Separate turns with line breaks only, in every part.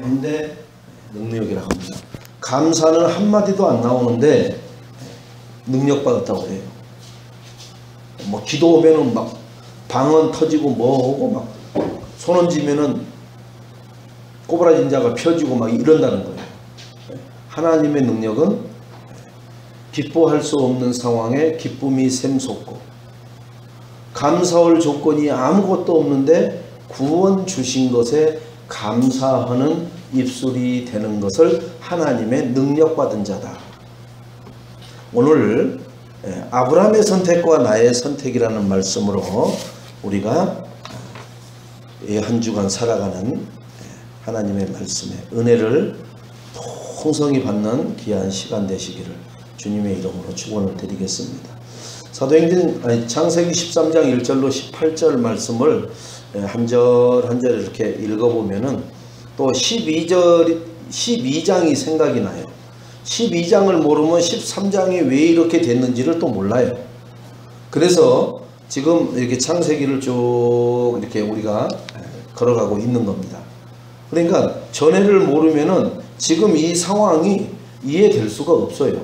근데 능력이라고 합니다. 감사는 한마디도 안 나오는데 능력받았다고 해요. 뭐 기도 오면은 막 방언 터지고 뭐하고 막 손 얹으면은 꼬부라진 자가 펴지고 막 이런다는 거예요. 하나님의 능력은 기뻐할 수 없는 상황에 기쁨이 샘솟고, 감사할 조건이 아무것도 없는데 구원 주신 것에 감사하는 입술이 되는 것을 하나님의 능력받은 자다. 오늘 아브라함의 선택과 나의 선택이라는 말씀으로 우리가 이 한 주간 살아가는 하나님의 말씀에 은혜를 풍성히 받는 귀한 시간 되시기를 주님의 이름으로 축원을 드리겠습니다. 사도행전 창세기 13장 1절로 18절 말씀을 한 절 한 절 이렇게 읽어보면은 또 12장이 생각이 나요. 12장을 모르면 13장이 왜 이렇게 됐는지를 또 몰라요. 그래서 지금 이렇게 창세기를 쭉 이렇게 우리가 걸어가고 있는 겁니다. 그러니까 전해를 모르면은 지금 이 상황이 이해될 수가 없어요.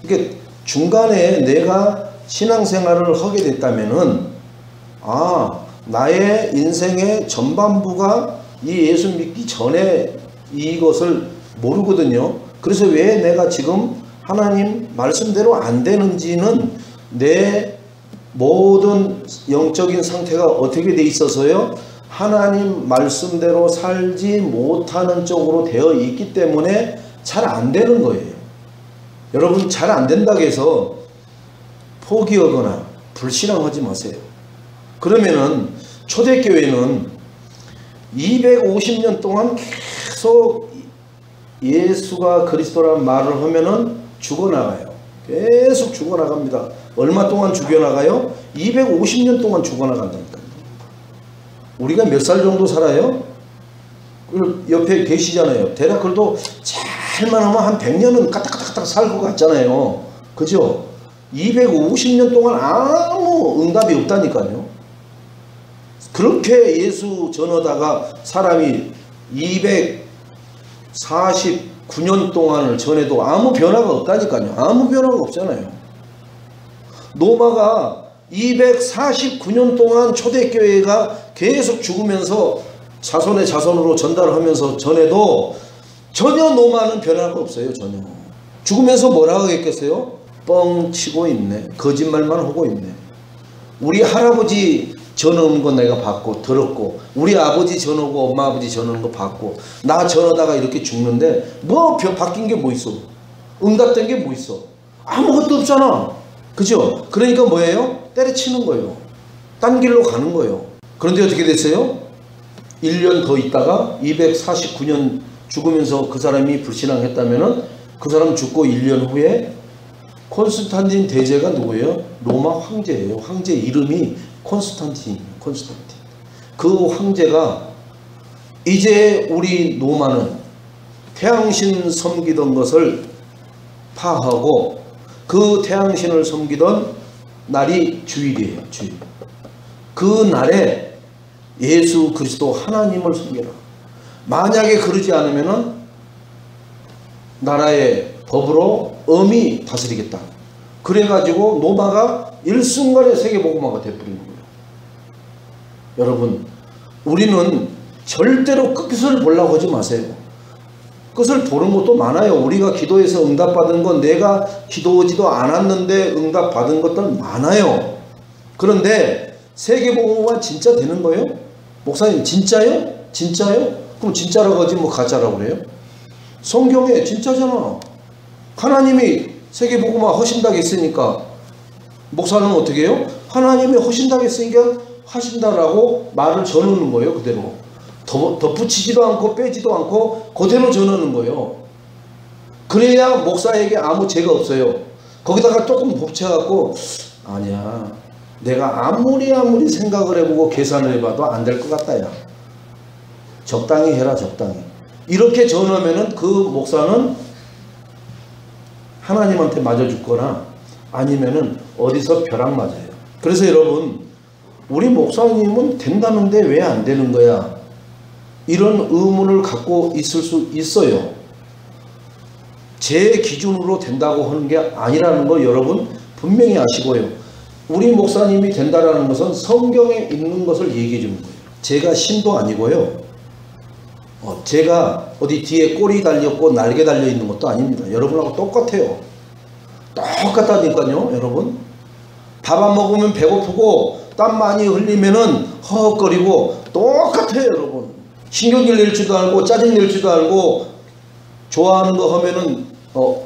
그러니까 중간에 내가 신앙생활을 하게 됐다면은 나의 인생의 전반부가 이 예수 믿기 전에 이것을 모르거든요. 그래서 왜 내가 지금 하나님 말씀대로 안 되는지는 내 모든 영적인 상태가 어떻게 돼 있어서요, 하나님 말씀대로 살지 못하는 쪽으로 되어 있기 때문에 잘 안 되는 거예요. 여러분, 잘 안 된다고 해서 포기하거나 불신앙하지 마세요. 그러면은 초대교회는 250년 동안 계속 예수가 그리스도라는 말을 하면은 죽어나가요. 계속 죽어나갑니다. 얼마 동안 죽여나가요? 250년 동안 죽어나간다니까요. 우리가 몇 살 정도 살아요? 옆에 계시잖아요. 대략 그래도 잘만 하면 한 100년은 까딱까딱 살 것 같잖아요. 그죠? 250년 동안 아무 응답이 없다니까요. 그렇게 예수 전하다가 사람이 249년 동안을 전해도 아무 변화가 없다니까요. 아무 변화가 없잖아요. 노마가 249년 동안 초대교회가 계속 죽으면서 자손의 자손으로 전달하면서 전해도 전혀 노마는 변화가 없어요. 전혀. 죽으면서 뭐라 하겠겠어요? 뻥치고 있네. 거짓말만 하고 있네. 우리 할아버지 전하는 거 내가 봤고 들었고, 우리 아버지 전하고 엄마 아버지 전하는 거 봤고, 나 전하다가 이렇게 죽는데 뭐 바뀐 게 뭐 있어? 응답된 게 뭐 있어? 아무것도 없잖아. 그죠? 그러니까 뭐예요? 때려치는 거예요. 딴 길로 가는 거예요. 그런데 어떻게 됐어요? 1년 더 있다가 249년 죽으면서 그 사람이 불신앙했다면은 그 사람 죽고 1년 후에 콘스탄틴 대제가 누구예요? 로마 황제예요. 황제 이름이 콘스탄틴. 그 황제가 이제 우리 로마는 태양신 섬기던 것을 파하고 그 태양신을 섬기던 날이 주일이에요. 주일. 그 날에 예수 그리스도 하나님을 섬겨라. 만약에 그러지 않으면은 나라의 법으로 엄히 다스리겠다. 그래가지고 로마가 일순간에 세계복음화가 되어버린 거예요. 여러분, 우리는 절대로 끝을 보려고 하지 마세요. 끝을 보는 것도 많아요. 우리가 기도해서 응답받은 건 내가 기도하지도 않았는데 응답받은 것들 많아요. 그런데 세계복음화 진짜 되는 거예요? 목사님 진짜요? 진짜요? 그럼 진짜라고 하지 뭐 가짜라고 그래요? 성경에 진짜잖아. 하나님이 세계복음화 하신다고 했으니까 목사는 어떻게 해요? 하나님이 하신다고 했으니까 하신다라고 말을 전하는 거예요. 그대로. 덧붙이지도 않고 빼지도 않고 그대로 전하는 거예요. 그래야 목사에게 아무 죄가 없어요. 거기다가 조금 곱쳐갖고 아니야, 내가 아무리 생각을 해보고 계산을 해봐도 안 될 것 같다. 야, 적당히 해라. 적당히. 이렇게 전하면은 그 목사는 하나님한테 맞아 죽거나 아니면은 어디서 벼락 맞아요. 그래서 여러분, 우리 목사님은 된다는데 왜 안 되는 거야? 이런 의문을 갖고 있을 수 있어요. 제 기준으로 된다고 하는 게 아니라는 거 여러분 분명히 아시고요. 우리 목사님이 된다라는 것은 성경에 있는 것을 얘기해 주는 거예요. 제가 신도 아니고요. 제가 어디 뒤에 꼬리 달렸고 날개 달려 있는 것도 아닙니다. 여러분하고 똑같아요. 똑같다니까요, 여러분. 밥 안 먹으면 배고프고 땀 많이 흘리면은 허헉거리고 똑같아요, 여러분. 신경질 낼지도 알고 짜증 낼지도 알고 좋아하는 거 하면은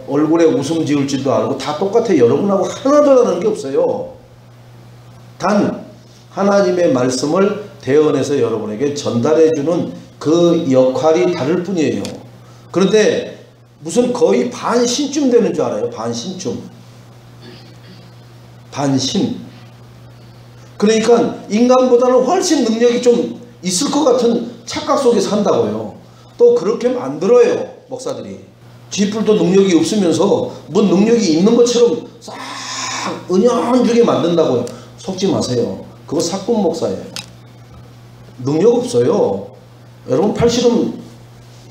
얼굴에 웃음 지을지도 알고 다 똑같아요. 여러분하고 하나도 다른 게 없어요. 단 하나님의 말씀을 대언해서 여러분에게 전달해주는 그 역할이 다를 뿐이에요. 그런데 무슨 거의 반신쯤 되는 줄 알아요. 반신쯤. 반신. 그러니까 인간보다는 훨씬 능력이 좀 있을 것 같은 착각 속에 산다고요. 또 그렇게 만들어요, 목사들이. 쥐뿔도 능력이 없으면서 뭐 능력이 있는 것처럼 싹 은연중에 만든다고요. 속지 마세요. 그거 사꾼 목사예요. 능력 없어요. 여러분 팔씨름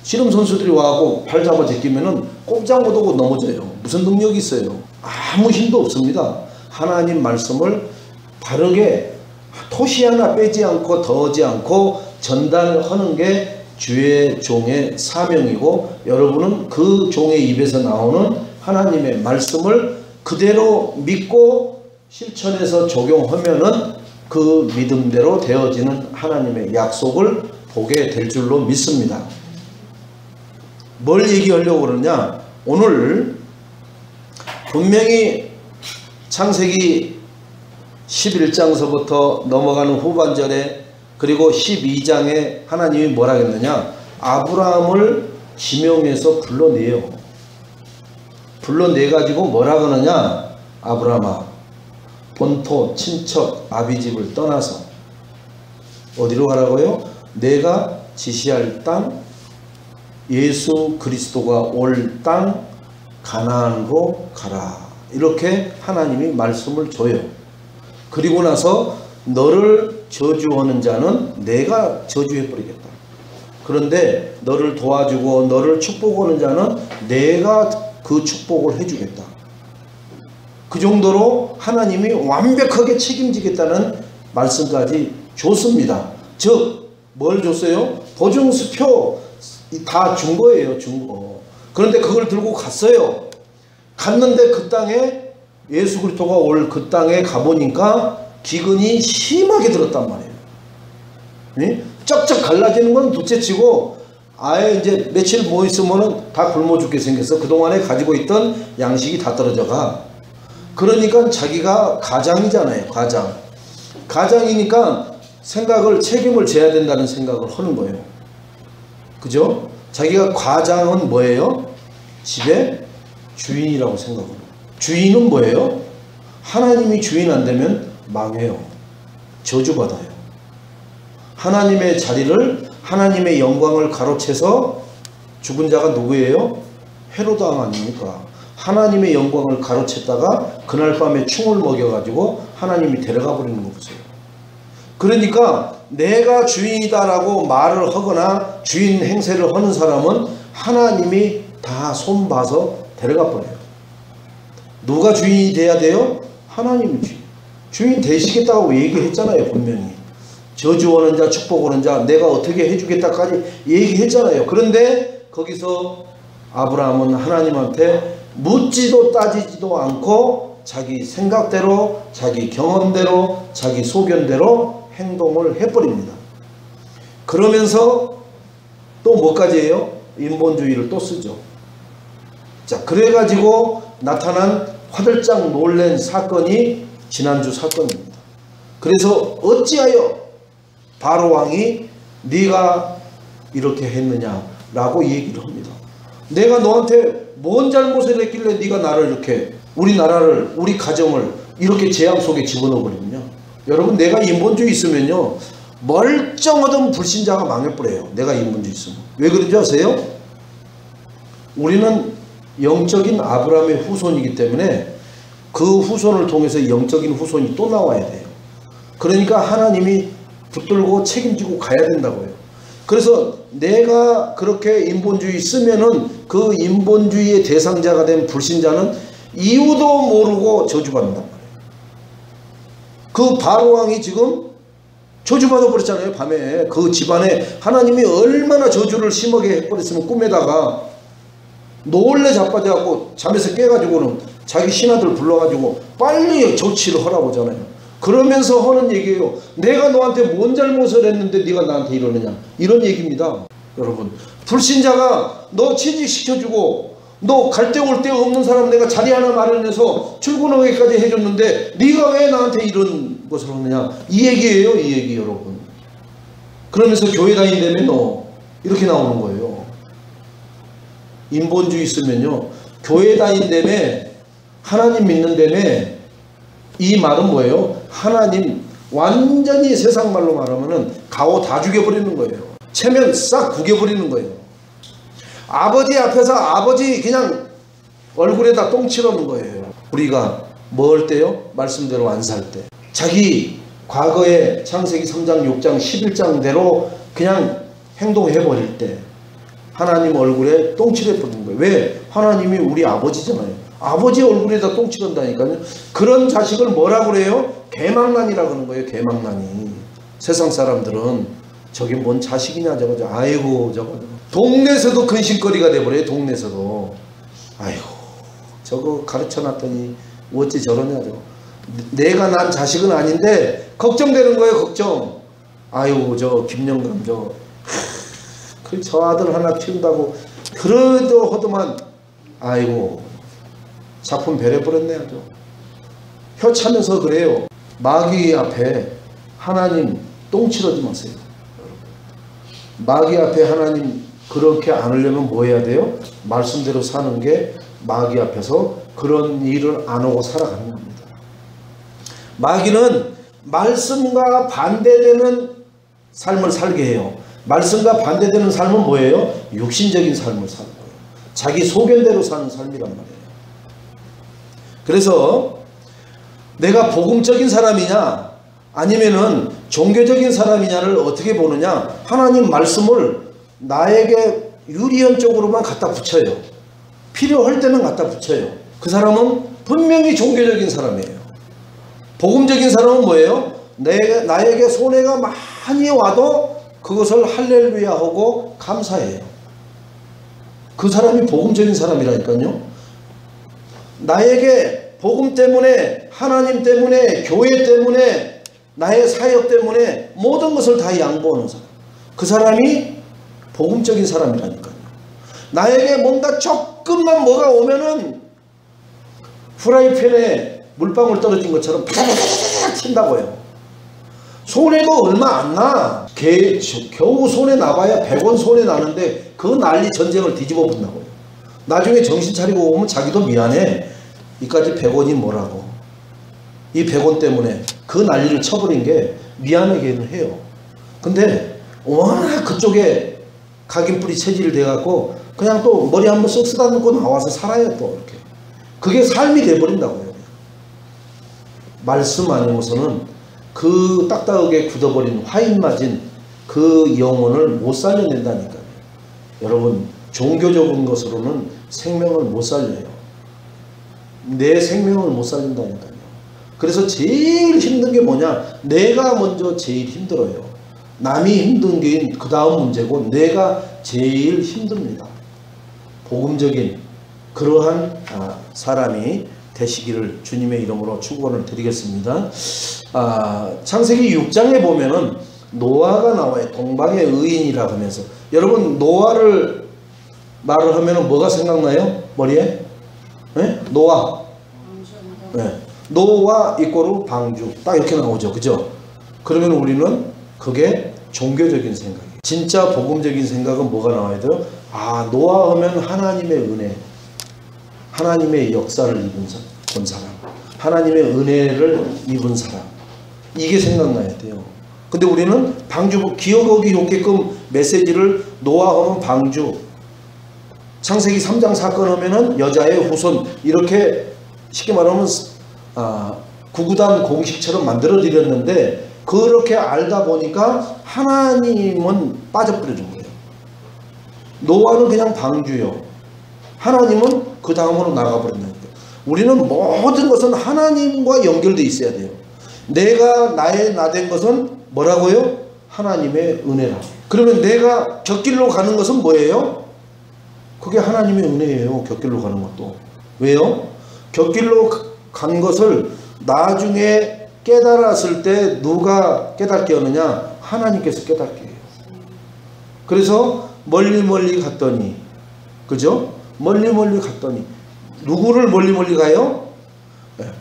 선수들이 와갖고 팔 잡아 제끼면은 꼼짝 못하고 넘어져요. 무슨 능력이 있어요? 아무 힘도 없습니다. 하나님 말씀을 바르게 토시 하나 빼지 않고 더하지 않고 전달하는 게 주의 종의 사명이고, 여러분은 그 종의 입에서 나오는 하나님의 말씀을 그대로 믿고 실천해서 적용하면은 그 믿음대로 되어지는 하나님의 약속을 보게 될 줄로 믿습니다. 뭘 얘기하려고 그러냐? 오늘 분명히 창세기 11장서부터 넘어가는 후반절에 그리고 12장에 하나님이 뭐라 했느냐? 아브라함을 지명해서 불러내요. 불러내가지고 뭐라 그러냐? 아브라함아, 본토 친척 아비집을 떠나서 어디로 가라고요? 내가 지시할 땅, 예수 그리스도가 올 땅 가나안으로 가라. 이렇게 하나님이 말씀을 줘요. 그리고 나서 너를 저주하는 자는 내가 저주해 버리겠다. 그런데 너를 도와주고 너를 축복하는 자는 내가 그 축복을 해주겠다. 그 정도로 하나님이 완벽하게 책임지겠다는 말씀까지 줬습니다. 즉 뭘 줬어요? 보증수표 다 준 거예요. 준 거. 그런데 그걸 들고 갔어요. 갔는데 그 땅에 예수 그리스도가 올 그 땅에 가보니까 기근이 심하게 들었단 말이에요. 네? 쩍쩍 갈라지는 건 둘째치고 아예 이제 며칠 뭐 있으면은 다 굶어 죽게 생겼어. 그동안에 가지고 있던 양식이 다 떨어져 가. 그러니까 자기가 가장이잖아요. 가장이니까 생각을 책임을 져야 된다는 생각을 하는 거예요. 그죠? 자기가 과장은 뭐예요? 집의 주인이라고 생각을 해요. 주인은 뭐예요? 하나님이 주인 안 되면 망해요. 저주받아요. 하나님의 자리를, 하나님의 영광을 가로채서 죽은 자가 누구예요? 헤로드 왕 아닙니까? 하나님의 영광을 가로챘다가 그날 밤에 충을 먹여가지고 하나님이 데려가 버리는 거 보세요. 그러니까 내가 주인이다라고 말을 하거나 주인 행세를 하는 사람은 하나님이 다 손봐서 데려가 버려요. 누가 주인이 돼야 돼요? 하나님이 주인 되시겠다고 얘기했잖아요. 분명히 저주하는 자 축복하는 자 내가 어떻게 해주겠다까지 얘기했잖아요. 그런데 거기서 아브라함은 하나님한테 묻지도 따지지도 않고 자기 생각대로 자기 경험대로 자기 소견대로 행동을 해버립니다. 그러면서 또 뭐까지 해요? 인본주의를 또 쓰죠. 자, 그래가지고 나타난 화들짝 놀란 사건이 지난주 사건입니다. 그래서 어찌하여 바로 왕이 네가 이렇게 했느냐라고 얘기를 합니다. 내가 너한테 뭔 잘못을 했길래 네가 나를 이렇게 우리 나라를 우리 가정을 이렇게 재앙 속에 집어넣어 버리느냐. 여러분 내가 인본주의 있으면요 멀쩡하던 불신자가 망해버려요. 내가 인본주의 있으면. 왜 그런지 아세요? 우리는 영적인 아브라함의 후손이기 때문에 그 후손을 통해서 영적인 후손이 또 나와야 돼요. 그러니까 하나님이 붙들고 책임지고 가야 된다고요. 그래서 내가 그렇게 인본주의 쓰면은 그 인본주의의 대상자가 된 불신자는 이유도 모르고 저주받는단 말이에요. 그 바로왕이 지금 저주받아 버렸잖아요. 밤에 그 집안에 하나님이 얼마나 저주를 심하게 해버렸으면 꿈에다가 놀래 자빠져갖고 잠에서 깨가지고는 자기 신하들 불러가지고 빨리 조치를 하라고 하잖아요. 그러면서 하는 얘기예요. 내가 너한테 뭔 잘못을 했는데 네가 나한테 이러느냐, 이런 얘기입니다. 여러분, 불신자가 너 취직시켜주고 너 갈 데 올 데 없는 사람 내가 자리 하나 마련해서 출근하기까지 해줬는데 네가 왜 나한테 이런 것을 하느냐, 이 얘기예요. 이 얘기 여러분. 그러면서 교회 다닌다며 너 이렇게 나오는 거예요. 인본주의 쓰면요, 교회 다닌다며 하나님 믿는다며, 이 말은 뭐예요? 하나님 완전히 세상 말로 말하면은 가오 다 죽여버리는 거예요. 체면 싹 구겨버리는 거예요. 아버지 앞에서 아버지 그냥 얼굴에다 똥 치러는 거예요. 우리가 뭐 할 때요? 말씀대로 안 살 때. 자기 과거에 창세기 3장 6장 11장대로 그냥 행동해버릴 때 하나님 얼굴에 똥 칠해버리는 거예요. 왜? 하나님이 우리 아버지잖아요. 아버지 얼굴에다 똥 칠한다니까요. 그런 자식을 뭐라고 그래요? 개망난이라고 하는 거예요. 개망난이. 세상 사람들은 저게 뭔 자식이냐 저거, 아이고 저거 동네에서도 근심거리가 돼버려요. 동네에서도 아이고 저거 가르쳐놨더니 어찌 저러냐 저거. 내가 난 자식은 아닌데 걱정되는 거예요. 걱정. 아이고 저 김영감 저 아들 하나 키운다고 그래도 하더만 아이고 작품 배려버렸네 아주. 혀 차면서 그래요. 마귀 앞에 하나님 똥 치러지 마세요. 마귀 앞에 하나님 그렇게 안 하려면 뭐 해야 돼요? 말씀대로 사는 게 마귀 앞에서 그런 일을 안 하고 살아가는 겁니다. 마귀는 말씀과 반대되는 삶을 살게 해요. 말씀과 반대되는 삶은 뭐예요? 육신적인 삶을 사는 거예요. 자기 소견대로 사는 삶이란 말이에요. 그래서 내가 복음적인 사람이냐 아니면은 종교적인 사람이냐를 어떻게 보느냐, 하나님 말씀을 나에게 유리한 쪽으로만 갖다 붙여요. 필요할 때는 갖다 붙여요. 그 사람은 분명히 종교적인 사람이에요. 복음적인 사람은 뭐예요? 나에게 손해가 많이 와도 그것을 할렐루야 하고 감사해요. 그 사람이 복음적인 사람이라니까요. 나에게 복음 때문에, 하나님 때문에, 교회 때문에, 나의 사역 때문에 모든 것을 다 양보하는 사람, 그 사람이 복음적인 사람이라니까요. 나에게 뭔가 조금만 뭐가 오면은 프라이팬에 물방울 떨어진 것처럼 팍 튄다고요. 손해도 얼마 안 나. 겨우 손해 나봐야 100원 손해 나는데 그 난리 전쟁을 뒤집어 본다고요. 나중에 정신 차리고 오면 자기도 미안해. 이까지 100원이 뭐라고. 이 100원 때문에 그 난리를 쳐버린 게 미안하기는 해요. 근데 워낙 그쪽에 각인뿌리 체질이 돼갖고 그냥 또 머리 한번 쓱 쓰다듬고 나와서 살아요. 또 이렇게. 그게 삶이 돼버린다고요. 말씀 아니고서는 그 딱딱하게 굳어버린 화인 맞은 그 영혼을 못 살려낸다니까요. 여러분, 종교적인 것으로는 생명을 못 살려요. 내 생명을 못 살린다니까요. 그래서 제일 힘든 게 뭐냐? 내가 먼저 제일 힘들어요. 남이 힘든 게 그 다음 문제고 내가 제일 힘듭니다. 복음적인 그러한 사람이 되시기를 주님의 이름으로 축원을 드리겠습니다. 창세기 6장에 보면은 노아가 나와요. 동방의 의인이라 하면서. 여러분, 노아를 말을 하면은 뭐가 생각나요? 머리에? 네? 노아. 네. 노아 이꼬르 방주. 딱 이렇게 나오죠. 그죠? 그러면 우리는 그게 종교적인 생각이에요. 진짜 복음적인 생각은 뭐가 나와야 돼요? 노아 하면 하나님의 은혜, 하나님의 역사를 본 사람, 하나님의 은혜를 입은 사람, 이게 생각나야 돼요. 근데 우리는 방주, 기억하기 좋게끔 메시지를 노아하면 방주, 창세기 3장 사건 하면은 여자의 후손, 이렇게 쉽게 말하면 구구단 공식처럼 만들어 드렸는데 그렇게 알다 보니까 하나님은 빠져버리는 거예요. 노아는 그냥 방주요. 하나님은 그 다음으로 나가버린다는 거예요. 우리는 모든 것은 하나님과 연결되어 있어야 돼요. 내가 나된 것은 뭐라고요? 하나님의 은혜라. 그러면 내가 곁길로 가는 것은 뭐예요? 그게 하나님의 은혜예요. 곁길로 가는 것도. 왜요? 곁길로 간 것을 나중에 깨달았을 때 누가 깨닫게 하느냐? 하나님께서 깨닫게 해요. 그래서 멀리 갔더니, 그죠? 멀리 갔더니 누구를 멀리 가요?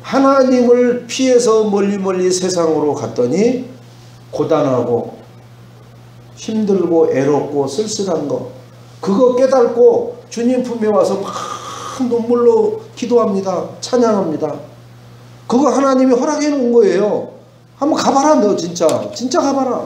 하나님을 피해서 멀리 세상으로 갔더니 고단하고 힘들고 애롭고 쓸쓸한 거, 그거 깨닫고 주님 품에 와서 막 눈물로 기도합니다. 찬양합니다. 그거 하나님이 허락해 놓은 거예요. 한번 가봐라. 너 진짜 가봐라.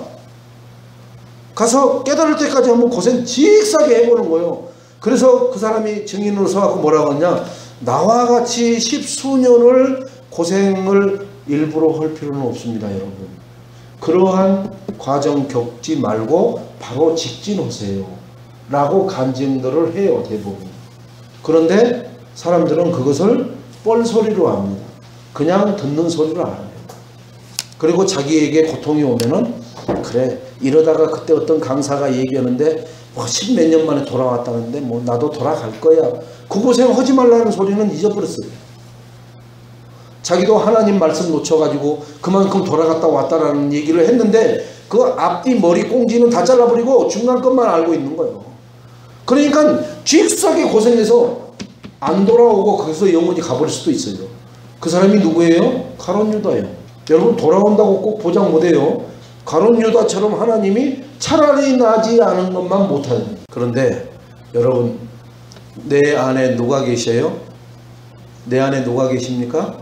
가서 깨달을 때까지 한번 고생 직사게 해보는 거예요. 그래서 그 사람이 증인으로 서갖고 뭐라고 하냐, 나와 같이 10수년을 고생을 일부러 할 필요는 없습니다. 여러분, 그러한 과정 겪지 말고 바로 직진하세요 라고 간증들을 해요, 대부분. 그런데 사람들은 그것을 뻘소리로 합니다. 그냥 듣는 소리로 안 해요. 그리고 자기에게 고통이 오면은, 그래, 이러다가 그때 어떤 강사가 얘기하는데 뭐 10몇 년 만에 돌아왔다는데 뭐 나도 돌아갈 거야. 그 고생 하지 말라는 소리는 잊어버렸어요. 자기도 하나님 말씀 놓쳐가지고 그만큼 돌아갔다 왔다라는 얘기를 했는데 그 앞뒤 머리 꽁지는 다 잘라버리고 중간 것만 알고 있는 거예요. 그러니까 쥐싸게 고생해서 안 돌아오고 거기서 영원히 가버릴 수도 있어요. 그 사람이 누구예요? 가룟 유다예요. 여러분, 돌아온다고 꼭 보장 못해요. 가룟 유다처럼 하나님이 차라리 나지 않은 것만 못하는. 그런데 여러분, 내 안에 누가 계셔요? 내 안에 누가 계십니까?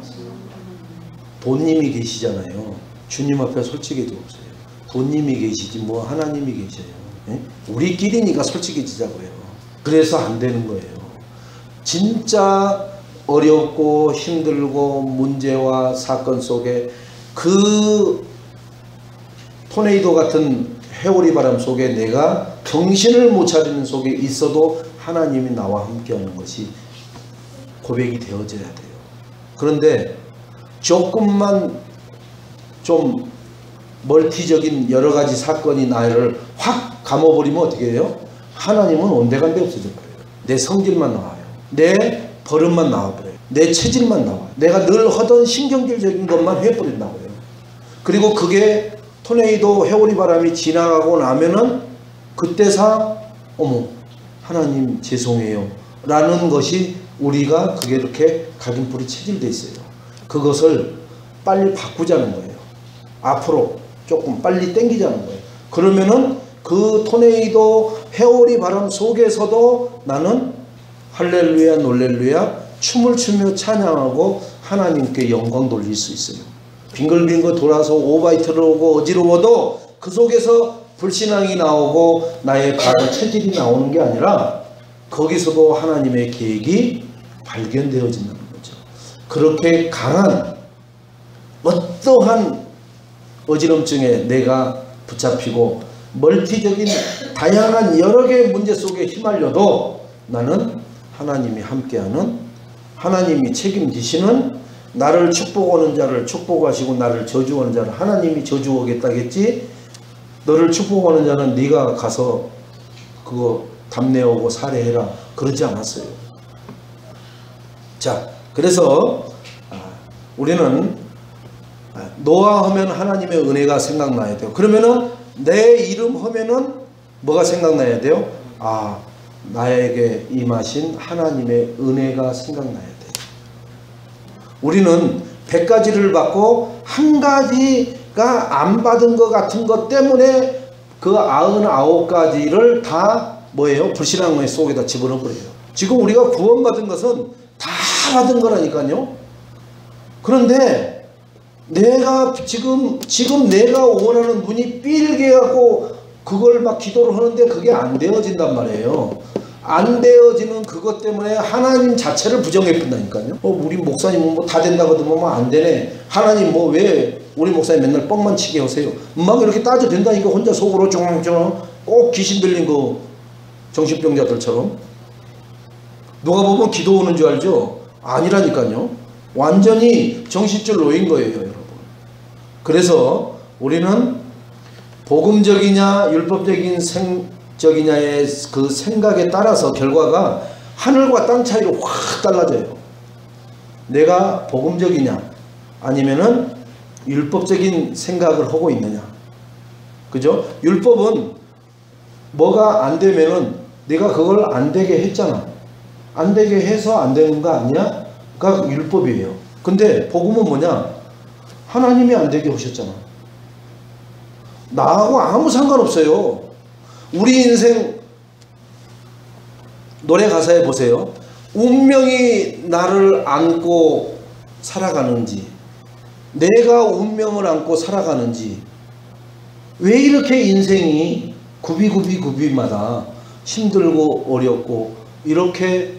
돈님이 계시잖아요. 주님 앞에 솔직해져 없어요. 돈님이 계시지 뭐 하나님이 계셔요. 예? 우리끼리니까 솔직해지자고요. 그래서 안 되는 거예요. 진짜 어렵고 힘들고 문제와 사건 속에 그 토네이도 같은 회오리 바람 속에 내가 정신을 못 차리는 속에 있어도 하나님이 나와 함께하는 것이 고백이 되어져야 돼요. 그런데 조금만 좀 멀티적인 여러 가지 사건이 나를 확 감아버리면 어떻게 해요? 하나님은 온데간데 없어져 버려요. 내 성질만 나와요. 내 버릇만 나와버려요. 내 체질만 나와요. 내가 늘 하던 신경질적인 것만 해버린다고요. 그리고 그게 토네이도 회오리 바람이 지나가고 나면은 그때사 어머 하나님 죄송해요 라는 것이 우리가 그게 이렇게 각인풀이 체질돼 있어요. 그것을 빨리 바꾸자는 거예요. 앞으로 조금 빨리 당기자는 거예요. 그러면은 그 토네이도 회오리 바람 속에서도 나는 할렐루야 놀렐루야 춤을 추며 찬양하고 하나님께 영광 돌릴 수 있어요. 빙글빙글 돌아서 오바이트를 오고 어지러워도 그 속에서 불신앙이 나오고 나의 바른 체질이 나오는 게 아니라 거기서도 하나님의 계획이 발견되어진다는 거죠. 그렇게 강한 어떠한 어지럼증에 내가 붙잡히고 멀티적인 다양한 여러 개의 문제 속에 휘말려도 나는 하나님이 함께하는, 하나님이 책임지시는, 나를 축복하는 자를 축복하시고 나를 저주하는 자를 하나님이 저주하겠다겠지, 너를 축복하는 자는 네가 가서 그거 답내오고 살해해라, 그러지 않았어요. 자, 그래서 우리는 노아 하면 하나님의 은혜가 생각나야 돼요. 그러면은 내 이름 하면은 뭐가 생각나야 돼요? 나에게 임하신 하나님의 은혜가 생각나야 돼요. 우리는 100가지를 받고 한 가지가 안 받은 것 같은 것 때문에 그 99가지를 다 뭐예요? 불신앙의 속에다 집어넣어버려요. 지금 우리가 구원받은 것은 다 받은 거라니까요. 그런데 내가 지금 내가 원하는 눈이 삘게 하고 그걸 막 기도를 하는데 그게 안 되어진단 말이에요. 안 되어지는 그것 때문에 하나님 자체를 부정해 본다니까요. 우리 목사님은 뭐 다 된다고 하더만 안 되네. 하나님 뭐 왜 우리 목사님 맨날 뻥만 치게 하세요. 막 이렇게 따져 된다니까. 혼자 속으로 쫑쫑 꼭 귀신 들린 거 정신병자들처럼. 누가 보면 기도 오는 줄 알죠? 아니라니까요. 완전히 정신줄 놓인 거예요, 여러분. 그래서 우리는 복음적이냐 율법적인 적이냐의 그 생각에 따라서 결과가 하늘과 땅 차이로 확 달라져요. 내가 복음적이냐 아니면은 율법적인 생각을 하고 있느냐. 그죠? 율법은 뭐가 안 되면은 내가 그걸 안 되게 했잖아. 안 되게 해서 안 되는 거 아니야? 그러니까 율법이에요. 근데 복음은 뭐냐? 하나님이 안 되게 하셨잖아. 나하고 아무 상관없어요. 우리 인생 노래 가사에 보세요. 운명이 나를 안고 살아가는지, 내가 운명을 안고 살아가는지, 왜 이렇게 인생이 구비마다 힘들고 어렵고 이렇게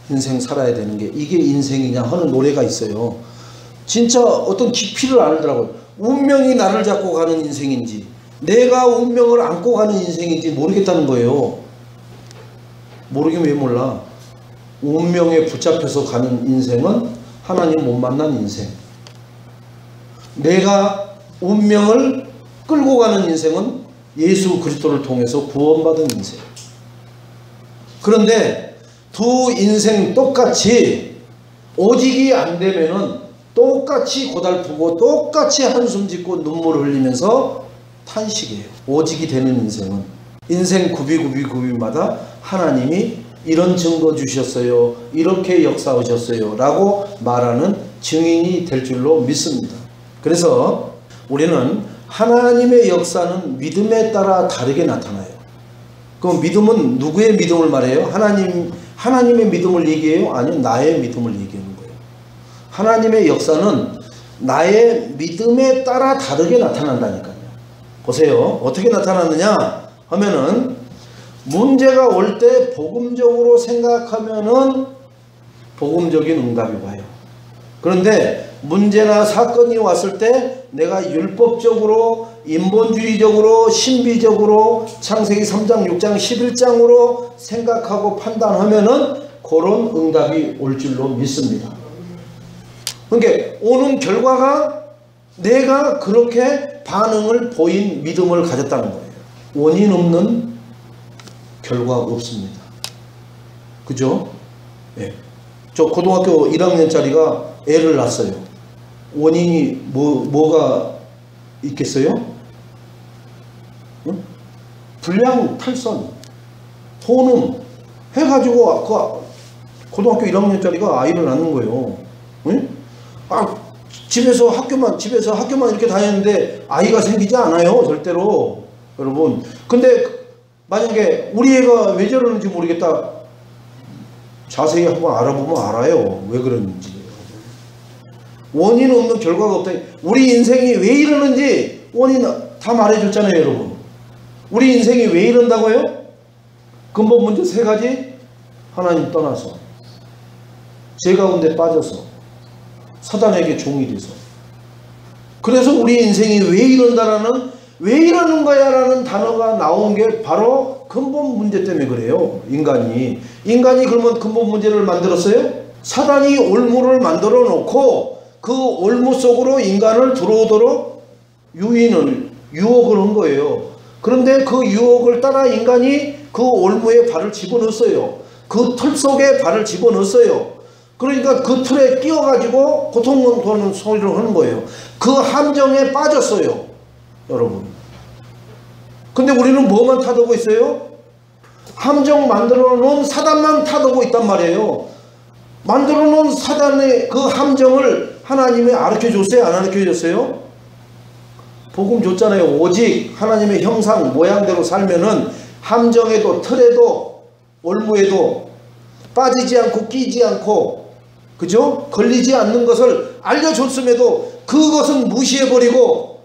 인생 살아야 되는 게 이게 인생이냐 하는 노래가 있어요. 진짜 어떤 깊이를 알더라고요. 운명이 나를 잡고 가는 인생인지 내가 운명을 안고 가는 인생인지 모르겠다는 거예요. 모르긴 왜 몰라. 운명에 붙잡혀서 가는 인생은 하나님 못 만난 인생. 내가 운명을 끌고 가는 인생은 예수 그리스도를 통해서 구원받은 인생. 그런데 두 인생 똑같이 오직이 안 되면은 똑같이 고달프고 똑같이 한숨 짓고 눈물을 흘리면서 탄식이에요. 오직이 되는 인생은 인생 구비마다 하나님이 이런 증거 주셨어요. 이렇게 역사하셨어요. 라고 말하는 증인이 될 줄로 믿습니다. 그래서 우리는 하나님의 역사는 믿음에 따라 다르게 나타나요. 그럼 믿음은 누구의 믿음을 말해요? 하나님의 믿음을 얘기해요? 아니면 나의 믿음을 얘기하는 거예요? 하나님의 역사는 나의 믿음에 따라 다르게 나타난다니까요. 보세요. 어떻게 나타나느냐 하면은 문제가 올 때 복음적으로 생각하면은 복음적인 응답이 와요. 그런데 문제나 사건이 왔을 때 내가 율법적으로 인본주의적으로 신비적으로 창세기 3장 6장 11장으로 생각하고 판단하면은 그런 응답이 올 줄로 믿습니다. 그러니까 오는 결과가 내가 그렇게 반응을 보인 믿음을 가졌다는 거예요. 원인 없는 결과가 없습니다. 그죠? 예. 저 고등학교 1학년짜리가 애를 낳았어요. 원인이 뭐가 있겠어요? 응? 불량 탈선, 혼음 해가지고 그 고등학교 1학년짜리가 아이를 낳는 거예요. 응? 집에서 학교만 이렇게 다녔는데 아이가 생기지 않아요. 절대로. 여러분. 근데 만약에 우리 애가 왜 저러는지 모르겠다. 자세히 한번 알아보면 알아요. 왜 그러는지. 원인 없는 결과가 없다. 우리 인생이 왜 이러는지 원인 다 말해줬잖아요. 여러분. 우리 인생이 왜 이런다고요? 근본 문제 3가지. 하나님 떠나서, 죄 가운데 빠져서, 사단에게 종이 돼서. 그래서 우리 인생이 왜 이런다라는, 왜 이러는 거야 라는 단어가 나온 게 바로 근본 문제 때문에 그래요. 인간이 그러면 근본 문제를 만들었어요? 사단이 올무를 만들어 놓고 그 올무 속으로 인간을 들어오도록 유혹을 한 거예요. 그런데 그 유혹을 따라 인간이 그 올무에 발을 집어넣었어요. 그 틀 속에 발을 집어넣었어요. 그러니까 그 틀에 끼어가지고 고통받는 소리를 하는 거예요. 그 함정에 빠졌어요. 여러분. 근데 우리는 뭐만 타도고 있어요? 함정 만들어 놓은 사단만 타도고 있단 말이에요. 만들어 놓은 사단의 그 함정을 하나님이 가르쳐 줬어요? 안 가르쳐 줬어요? 복음 줬잖아요. 오직 하나님의 형상 모양대로 살면은 함정에도 틀에도 올무에도 빠지지 않고 끼지 않고, 그죠? 걸리지 않는 것을 알려줬음에도 그것은 무시해버리고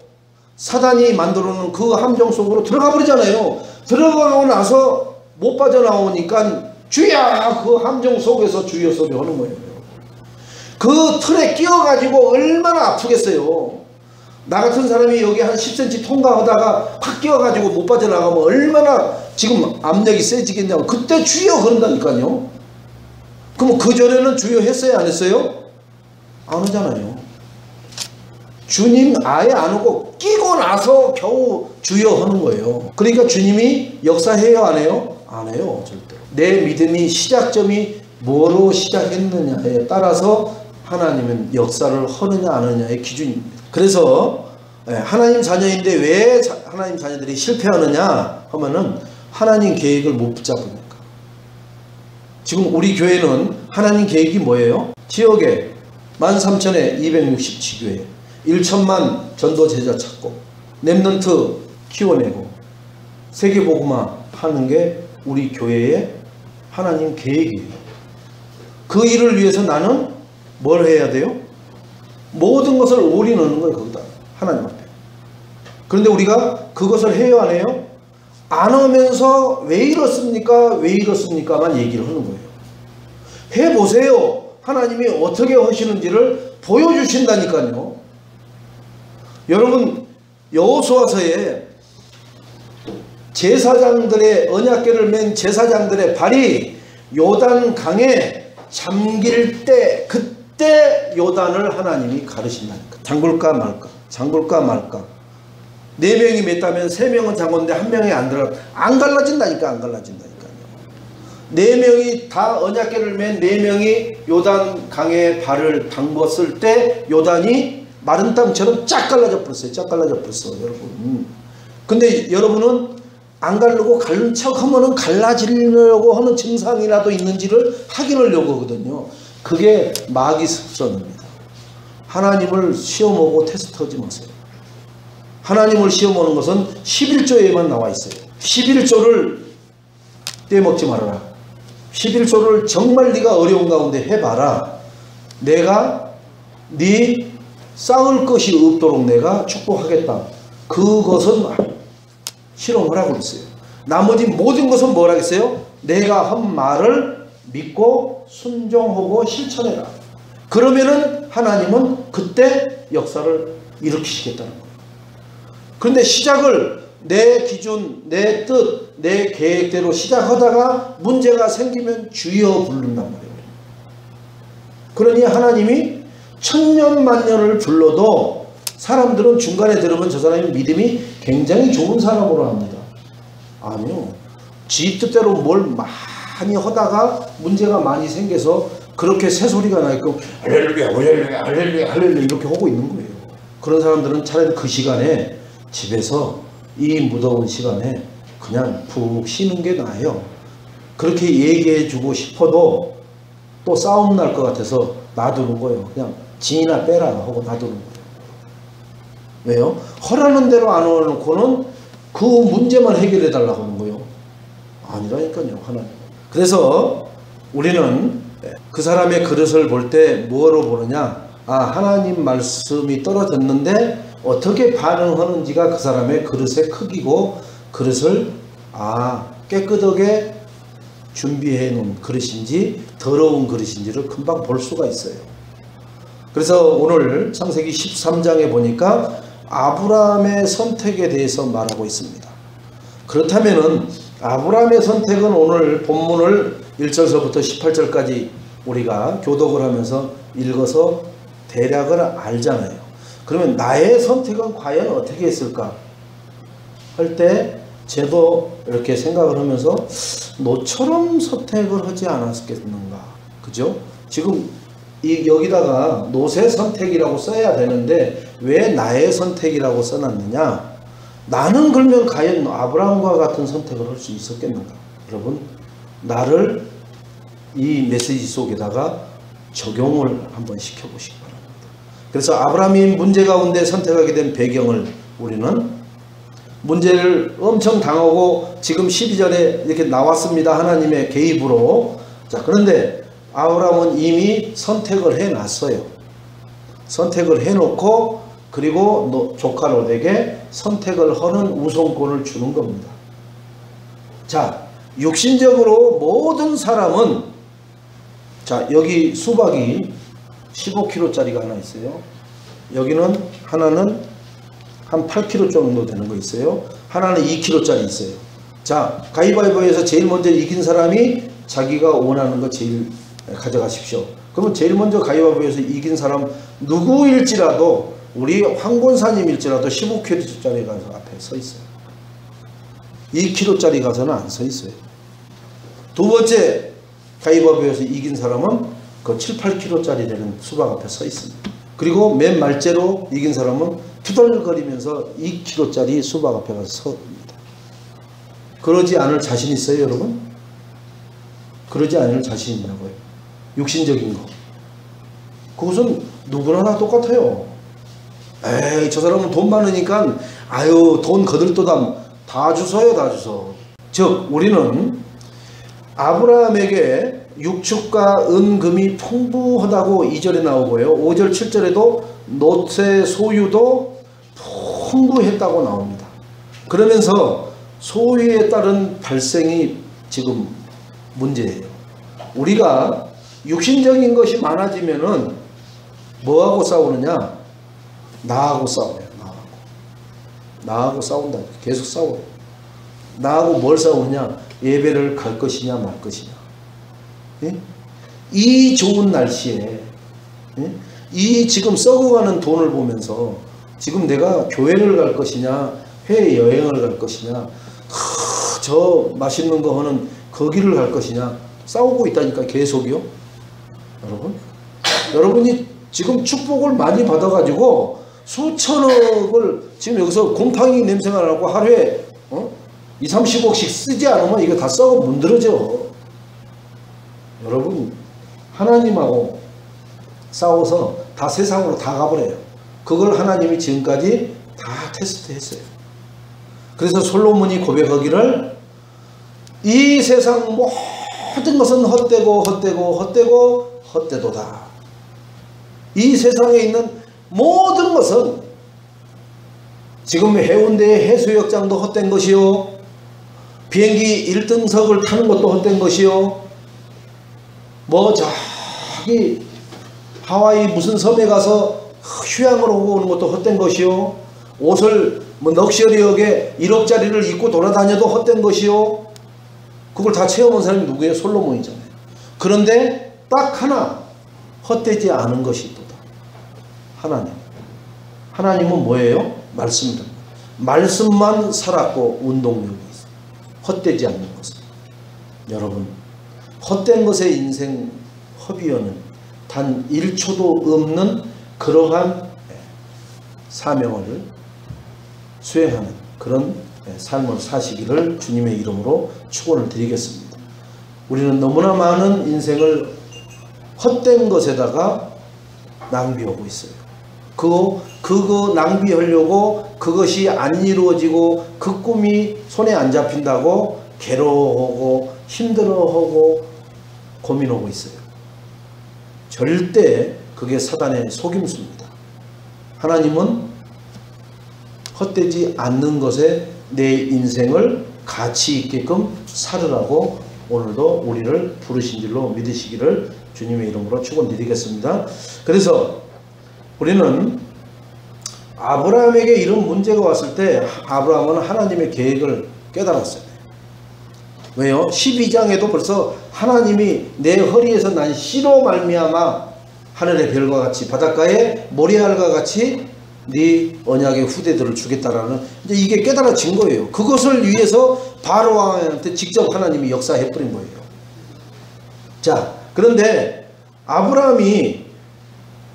사단이 만들어놓은 그 함정 속으로 들어가 버리잖아요. 들어가고 나서 못 빠져나오니까 주야 그 함정 속에서 주여 소리 하는 거예요. 그 틀에 끼어가지고 얼마나 아프겠어요. 나 같은 사람이 여기 한 10cm 통과하다가 확 끼어가지고 못 빠져나가면 얼마나 지금 압력이 세지겠냐고. 그때 주여 그런다니까요. 그럼 그전에는 주여 했어요 안 했어요? 안 하잖아요. 주님 아예 안 하고 끼고 나서 겨우 주여 하는 거예요. 그러니까 주님이 역사해요 안 해요? 안 해요 절대로. 내 믿음이 시작점이 뭐로 시작했느냐에 따라서 하나님은 역사를 하느냐 안 하느냐의 기준입니다. 그래서 하나님 자녀인데 왜 하나님 자녀들이 실패하느냐 하면은 하나님 계획을 못 붙잡으니까. 지금 우리 교회는 하나님 계획이 뭐예요? 지역에 13,000에 267교회 1천만 전도 제자 찾고 렘넌트 키워내고 세계복음화 하는 게 우리 교회의 하나님 계획이에요. 그 일을 위해서 나는 뭘 해야 돼요? 모든 것을 올인하는 거예요. 거기다 하나님 앞에. 그런데 우리가 그것을 해요 안 해요? 안 하면서 왜 이렇습니까? 왜 이렇습니까만 얘기를 하는 거예요. 해보세요. 하나님이 어떻게 하시는지를 보여주신다니까요. 여러분 여호수아서에 제사장들의 언약궤를 맨 제사장들의 발이 요단 강에 잠길 때 그때 요단을 하나님이 가르신다니까. 잠글까 말까 잠글까 말까. 4명이 맸다면 3명은 잠궜는데 1명이 안 갈라진다니까. 안 갈라진다니까요. 4명이 다 언약궤를 맨 4명이 요단 강에 발을 담궜을 때 요단이 마른 땅처럼 쫙 갈라져 버렸어요. 쫙 갈라져 버렸어 여러분. 근데 여러분은 안 가르고 가른 척 하면은 갈라지려고 하는 증상이라도 있는지를 확인하려고 하거든요. 그게 마귀 습성입니다. 하나님을 시험하고 테스트하지 마세요. 하나님을 시험하는 것은 11조에만 나와 있어요. 11조를 떼먹지 말아라. 11조를 정말 네가 어려운 가운데 해봐라. 내가 네 싸울 것이 없도록 내가 축복하겠다. 그것은 실험하라고 그랬어요. 나머지 모든 것은 뭘 하겠어요? 내가 한 말을 믿고 순종하고 실천해라. 그러면은 하나님은 그때 역사를 일으키시겠다는 거예요. 그런데 시작을 내 기준, 내 뜻, 내 계획대로 시작하다가 문제가 생기면 주여 부른단 말이에요. 그러니 하나님이 천년만년을 불러도 사람들은 중간에 들으면 저 사람이 믿음이 굉장히 좋은 사람으로 합니다. 아니요. 지 뜻대로 뭘 많이 하다가 문제가 많이 생겨서 그렇게 새소리가 나있고 할렐루야 할렐루야 할렐루야 할렐루야 이렇게 하고 있는 거예요. 그런 사람들은 차라리 그 시간에 집에서 이 무더운 시간에 그냥 푹 쉬는 게 나아요. 그렇게 얘기해 주고 싶어도 또 싸움 날 것 같아서 놔두는 거예요. 그냥 진이나 빼라 하고 놔두는 거예요. 왜요? 허라는 대로 안 해놓고는 그 문제만 해결해 달라고 하는 거예요. 아니라니까요. 하나님. 그래서 우리는 그 사람의 그릇을 볼 때 뭐로 보느냐. 아, 하나님 말씀이 떨어졌는데 어떻게 반응하는지가 그 사람의 그릇의 크기고 그릇을 깨끗하게 준비해 놓은 그릇인지 더러운 그릇인지를 금방 볼 수가 있어요. 그래서 오늘 창세기 13장에 보니까 아브라함의 선택에 대해서 말하고 있습니다. 그렇다면은 아브라함의 선택은 오늘 본문을 1절서부터 18절까지 우리가 교독을 하면서 읽어서 대략을 알잖아요. 그러면 나의 선택은 과연 어떻게 했을까 할 때 저도 이렇게 생각을 하면서 너처럼 선택을 하지 않았겠는가. 그죠? 지금 여기다가 노세 선택이라고 써야 되는데 왜 나의 선택이라고 써놨느냐. 나는 그러면 과연 아브라함과 같은 선택을 할 수 있었겠는가. 여러분 나를 이 메시지 속에다가 적용을 한번 시켜보시기 바랍니다. 그래서 아브라함이 문제 가운데 선택하게 된 배경을 우리는 문제를 엄청 당하고 지금 12절에 이렇게 나왔습니다. 하나님의 개입으로. 자, 그런데 아브라함은 이미 선택을 해놨어요. 선택을 해놓고 그리고 조카 롯에게 선택을 하는 우선권을 주는 겁니다. 자, 육신적으로 모든 사람은, 자, 여기 수박이 15kg짜리가 하나 있어요. 여기는 하나는 한 8kg 정도 되는 거 있어요. 하나는 2kg짜리 있어요. 자, 가위바위보에서 제일 먼저 이긴 사람이 자기가 원하는 거 제일 가져가십시오. 그러면 제일 먼저 가위바위보에서 이긴 사람 누구일지라도, 우리 황권사님일지라도 15kg짜리 가서 앞에 서 있어요. 2kg짜리 가서는 안 서 있어요. 두 번째 가위바위보에서 이긴 사람은 그 7, 8kg짜리 되는 수박 앞에 서 있습니다. 그리고 맨 말째로 이긴 사람은 투덜거리면서 2kg짜리 수박 앞에 가서 섭니다. 그러지 않을 자신 있어요, 여러분? 그러지 않을 자신 있냐고요. 육신적인 거. 그것은 누구나 다 똑같아요. 에이, 저 사람은 돈 많으니까 아유, 돈 거들떠담 다 주서요, 다 주서. 즉, 우리는 아브라함에게 육축과 은금이 풍부하다고 2절에 나오고요. 5절, 7절에도 롯의 소유도 풍부했다고 나옵니다. 그러면서 소유에 따른 발생이 지금 문제예요. 우리가 육신적인 것이 많아지면은 뭐하고 싸우느냐? 나하고 싸워요. 나하고 싸운다. 계속 싸워요. 나하고 뭘 싸우느냐? 예배를 갈 것이냐 말 것이냐. 예? 이 좋은 날씨에, 예? 이 지금 썩어가는 돈을 보면서 지금 내가 교회를 갈 것이냐, 해외여행을 갈 것이냐, 저 맛있는 거 하는 거기를 갈 것이냐 싸우고 있다니까, 계속이요. 여러분이 지금 축복을 많이 받아가지고 수천억을 지금 여기서 곰팡이 냄새가 나고 하루에 2, 30억씩 쓰지 않으면 이거 다 썩어 문드러져. 여러분, 하나님하고 싸워서 다 세상으로 다 가버려요. 그걸 하나님이 지금까지 다 테스트했어요. 그래서 솔로몬이 고백하기를, 이 세상 모든 것은 헛되고 헛되도다. 이 세상에 있는 모든 것은, 지금 해운대의 해수욕장도 헛된 것이요, 비행기 1등석을 타는 것도 헛된 것이요, 저기 하와이 무슨 섬에 가서 휴양을 오고 오는 것도 헛된 것이요, 옷을 럭셔리하게 1억짜리를 입고 돌아다녀도 헛된 것이요. 그걸 다 체험한 사람이 누구예요? 솔로몬이잖아요. 그런데 딱 하나 헛되지 않은 것이 있다. 하나님은 뭐예요? 말씀입니다. 말씀만 살았고 운동력이 있어요. 헛되지 않는 것은. 여러분, 헛된 것의 인생 허비어는 단 1초도 없는 그러한 사명을 수행하는 그런 삶을 사시기를 주님의 이름으로 축원을 드리겠습니다. 우리는 너무나 많은 인생을 헛된 것에다가 낭비하고 있어요. 그거 낭비하려고 그것이 안 이루어지고 그 꿈이 손에 안 잡힌다고 괴로워하고 힘들어하고 고민하고 있어요. 절대 그게 사단의 속임수입니다. 하나님은 헛되지 않는 것에 내 인생을 가치 있게끔 살으라고 오늘도 우리를 부르신 줄로 믿으시기를 주님의 이름으로 축원드리겠습니다. 그래서 우리는 아브라함에게 이런 문제가 왔을 때 아브라함은 하나님의 계획을 깨달았어요. 왜요? 12장에도 벌써 하나님이 내 허리에서 난 씨로 말미암아 하늘의 별과 같이 바닷가의 모래알과 같이 네 언약의 후대들을 주겠다라는, 이제 이게 깨달아진 거예요. 그것을 위해서 바로 왕한테 직접 하나님이 역사해버린 거예요. 자, 그런데 아브라함이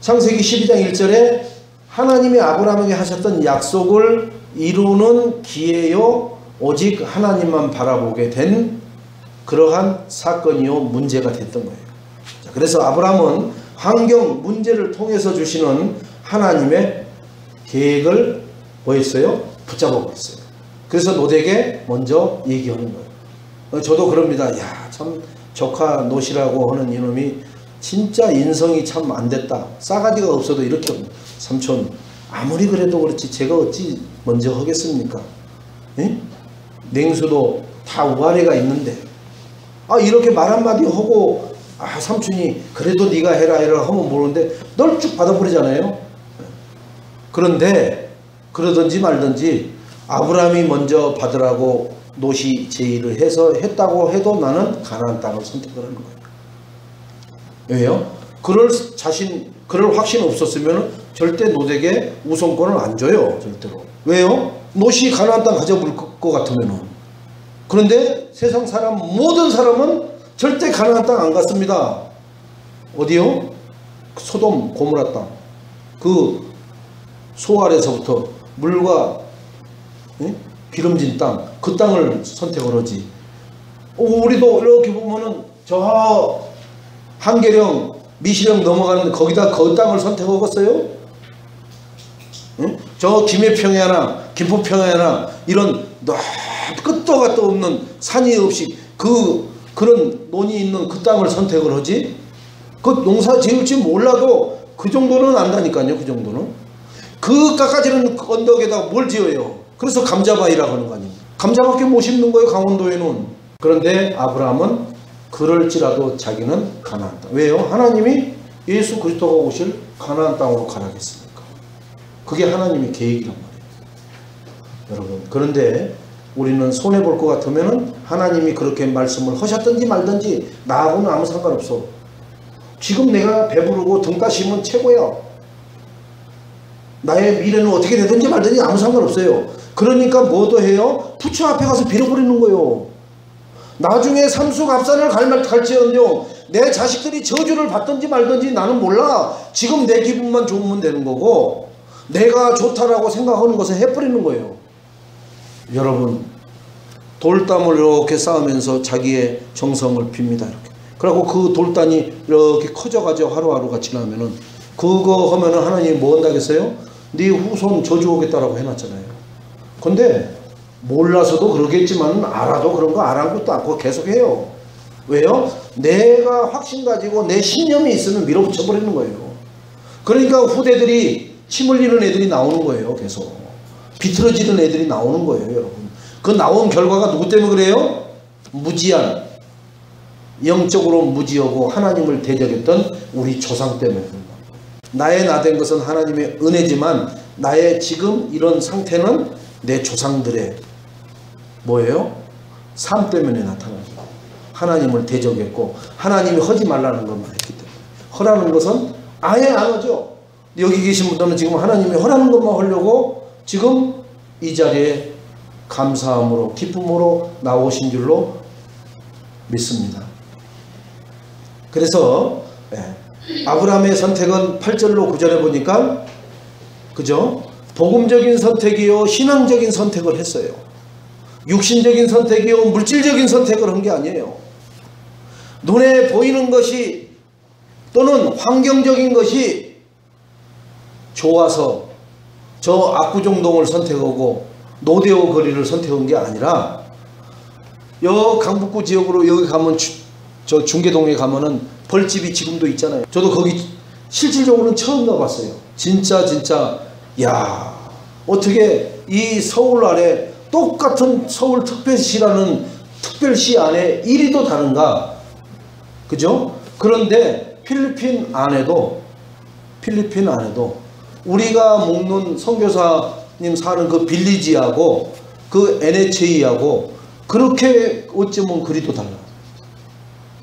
창세기 12장 1절에 하나님이 아브라함에게 하셨던 약속을 이루는 기회요, 오직 하나님만 바라보게 된 그러한 사건이요, 문제가 됐던 거예요. 자, 그래서 아브라함은 환경, 문제를 통해서 주시는 하나님의 계획을 뭐했어요? 붙잡아 버렸어요. 그래서 롯에게 먼저 얘기하는 거예요. 저도 그럽니다. 야, 참 조카 롯이라고 하는 이놈이 진짜 인성이 참 안 됐다. 싸가지가 없어도 이렇게 합니다. 삼촌, 아무리 그래도 그렇지 제가 어찌 먼저 하겠습니까? 에? 냉수도 다 우아래가 있는데 이렇게 말 한마디 하고 삼촌이 그래도 네가 해라 하면 모르는데 널 쭉 받아버리잖아요. 그런데 그러든지 말든지 아브라함이 먼저 받으라고 노시 제의를 해서 했다고 해도 나는 가나안 땅을 선택을 하는 거예요. 왜요? 그럴 확신 없었으면 절대 노덱에 우선권을 안 줘요. 절대로. 왜요? 노시 가나안 땅 가져볼 것 같으면은. 그런데 세상 사람 모든 사람은 절대 가나안 땅 안 갔습니다. 어디요? 소돔 고모라 땅. 그 소 아래서부터 물과 기름진 땅, 그 땅을 선택을 하지. 우리도 이렇게 보면은 저 한계령 미시령 넘어가는 거기다 그 땅을 선택하겠어요? 저 김해평야나 김포평야나 이런 끝도 갓도 없는 산이 없이 그런 논이 있는 그 땅을 선택을 하지. 그 농사 지을지 몰라도 그 정도는 안다니까요. 그 정도는. 그 깎아지는 언덕에다가 뭘 지어요? 그래서 감자바위라고 하는 거 아니에요. 감자밖에 못 심는 거예요. 강원도에는. 그런데 아브라함은 그럴지라도 자기는 가나안 땅. 왜요? 하나님이 예수 그리스도가 오실 가나안 땅으로 가라겠습니까? 그게 하나님의 계획이란 말이에요. 여러분, 그런데 우리는 손해볼 것 같으면 하나님이 그렇게 말씀을 하셨든지 말든지 나하고는 아무 상관없어. 지금 내가 배부르고 등 따시면 최고야. 나의 미래는 어떻게 되든지 말든지 아무 상관없어요. 그러니까 뭐도 해요? 부처 앞에 가서 빌어버리는 거예요. 나중에 삼수갑산을 갈지언정 내 자식들이 저주를 받든지 말든지 나는 몰라. 지금 내 기분만 좋으면 되는 거고 내가 좋다라고 생각하는 것을 해버리는 거예요. 여러분, 돌담을 이렇게 쌓으면서 자기의 정성을 빕니다. 이렇게. 그리고 그 돌단이 이렇게 커져가지고 하루하루가 지나면은 그거 하면은 하나님이 뭐 한다겠어요? 네 후손 저주 오겠다라고 해놨잖아요. 근데 몰라서도 그러겠지만 알아도 그런 거 안 한 것도 않고 계속해요. 왜요? 내가 확신 가지고 내 신념이 있으면 밀어붙여 버리는 거예요. 그러니까 후대들이 침 흘리는 애들이 나오는 거예요. 계속 비틀어지는 애들이 나오는 거예요. 여러분, 그 나온 결과가 누구 때문에 그래요? 무지한, 영적으로 무지하고 하나님을 대적했던 우리 조상 때문에. 나의 나된 것은 하나님의 은혜지만 나의 지금 이런 상태는 내 조상들의 뭐예요? 삶 때문에 나타나는 거예요. 하나님을 대적했고 하나님이 하지 말라는 것만 했기 때문에. 허라는 것은 아예 안 하죠. 여기 계신 분들은 지금 하나님이 허라는 것만 하려고 지금 이 자리에 감사함으로 기쁨으로 나오신 줄로 믿습니다. 그래서 아브라함의 선택은 8절로 9절에 보니까 그죠? 복음적인 선택이요 신앙적인 선택을 했어요. 육신적인 선택이요 물질적인 선택을 한 게 아니에요. 눈에 보이는 것이 또는 환경적인 것이 좋아서 저 압구정동을 선택하고 노대오 거리를 선택한 게 아니라 여 강북구 지역으로 여기 가면 저 중계동에 가면은 벌집이 지금도 있잖아요. 저도 거기 실질적으로는 처음 가봤어요. 진짜 야, 어떻게 이 서울 안에 똑같은 서울 특별시라는 특별시 안에 이리도 다른가? 그죠? 그런데 필리핀 안에도 우리가 묵는 선교사님 사는 그 빌리지하고 그 NHA하고 그렇게 어쩌면 그리도 달라.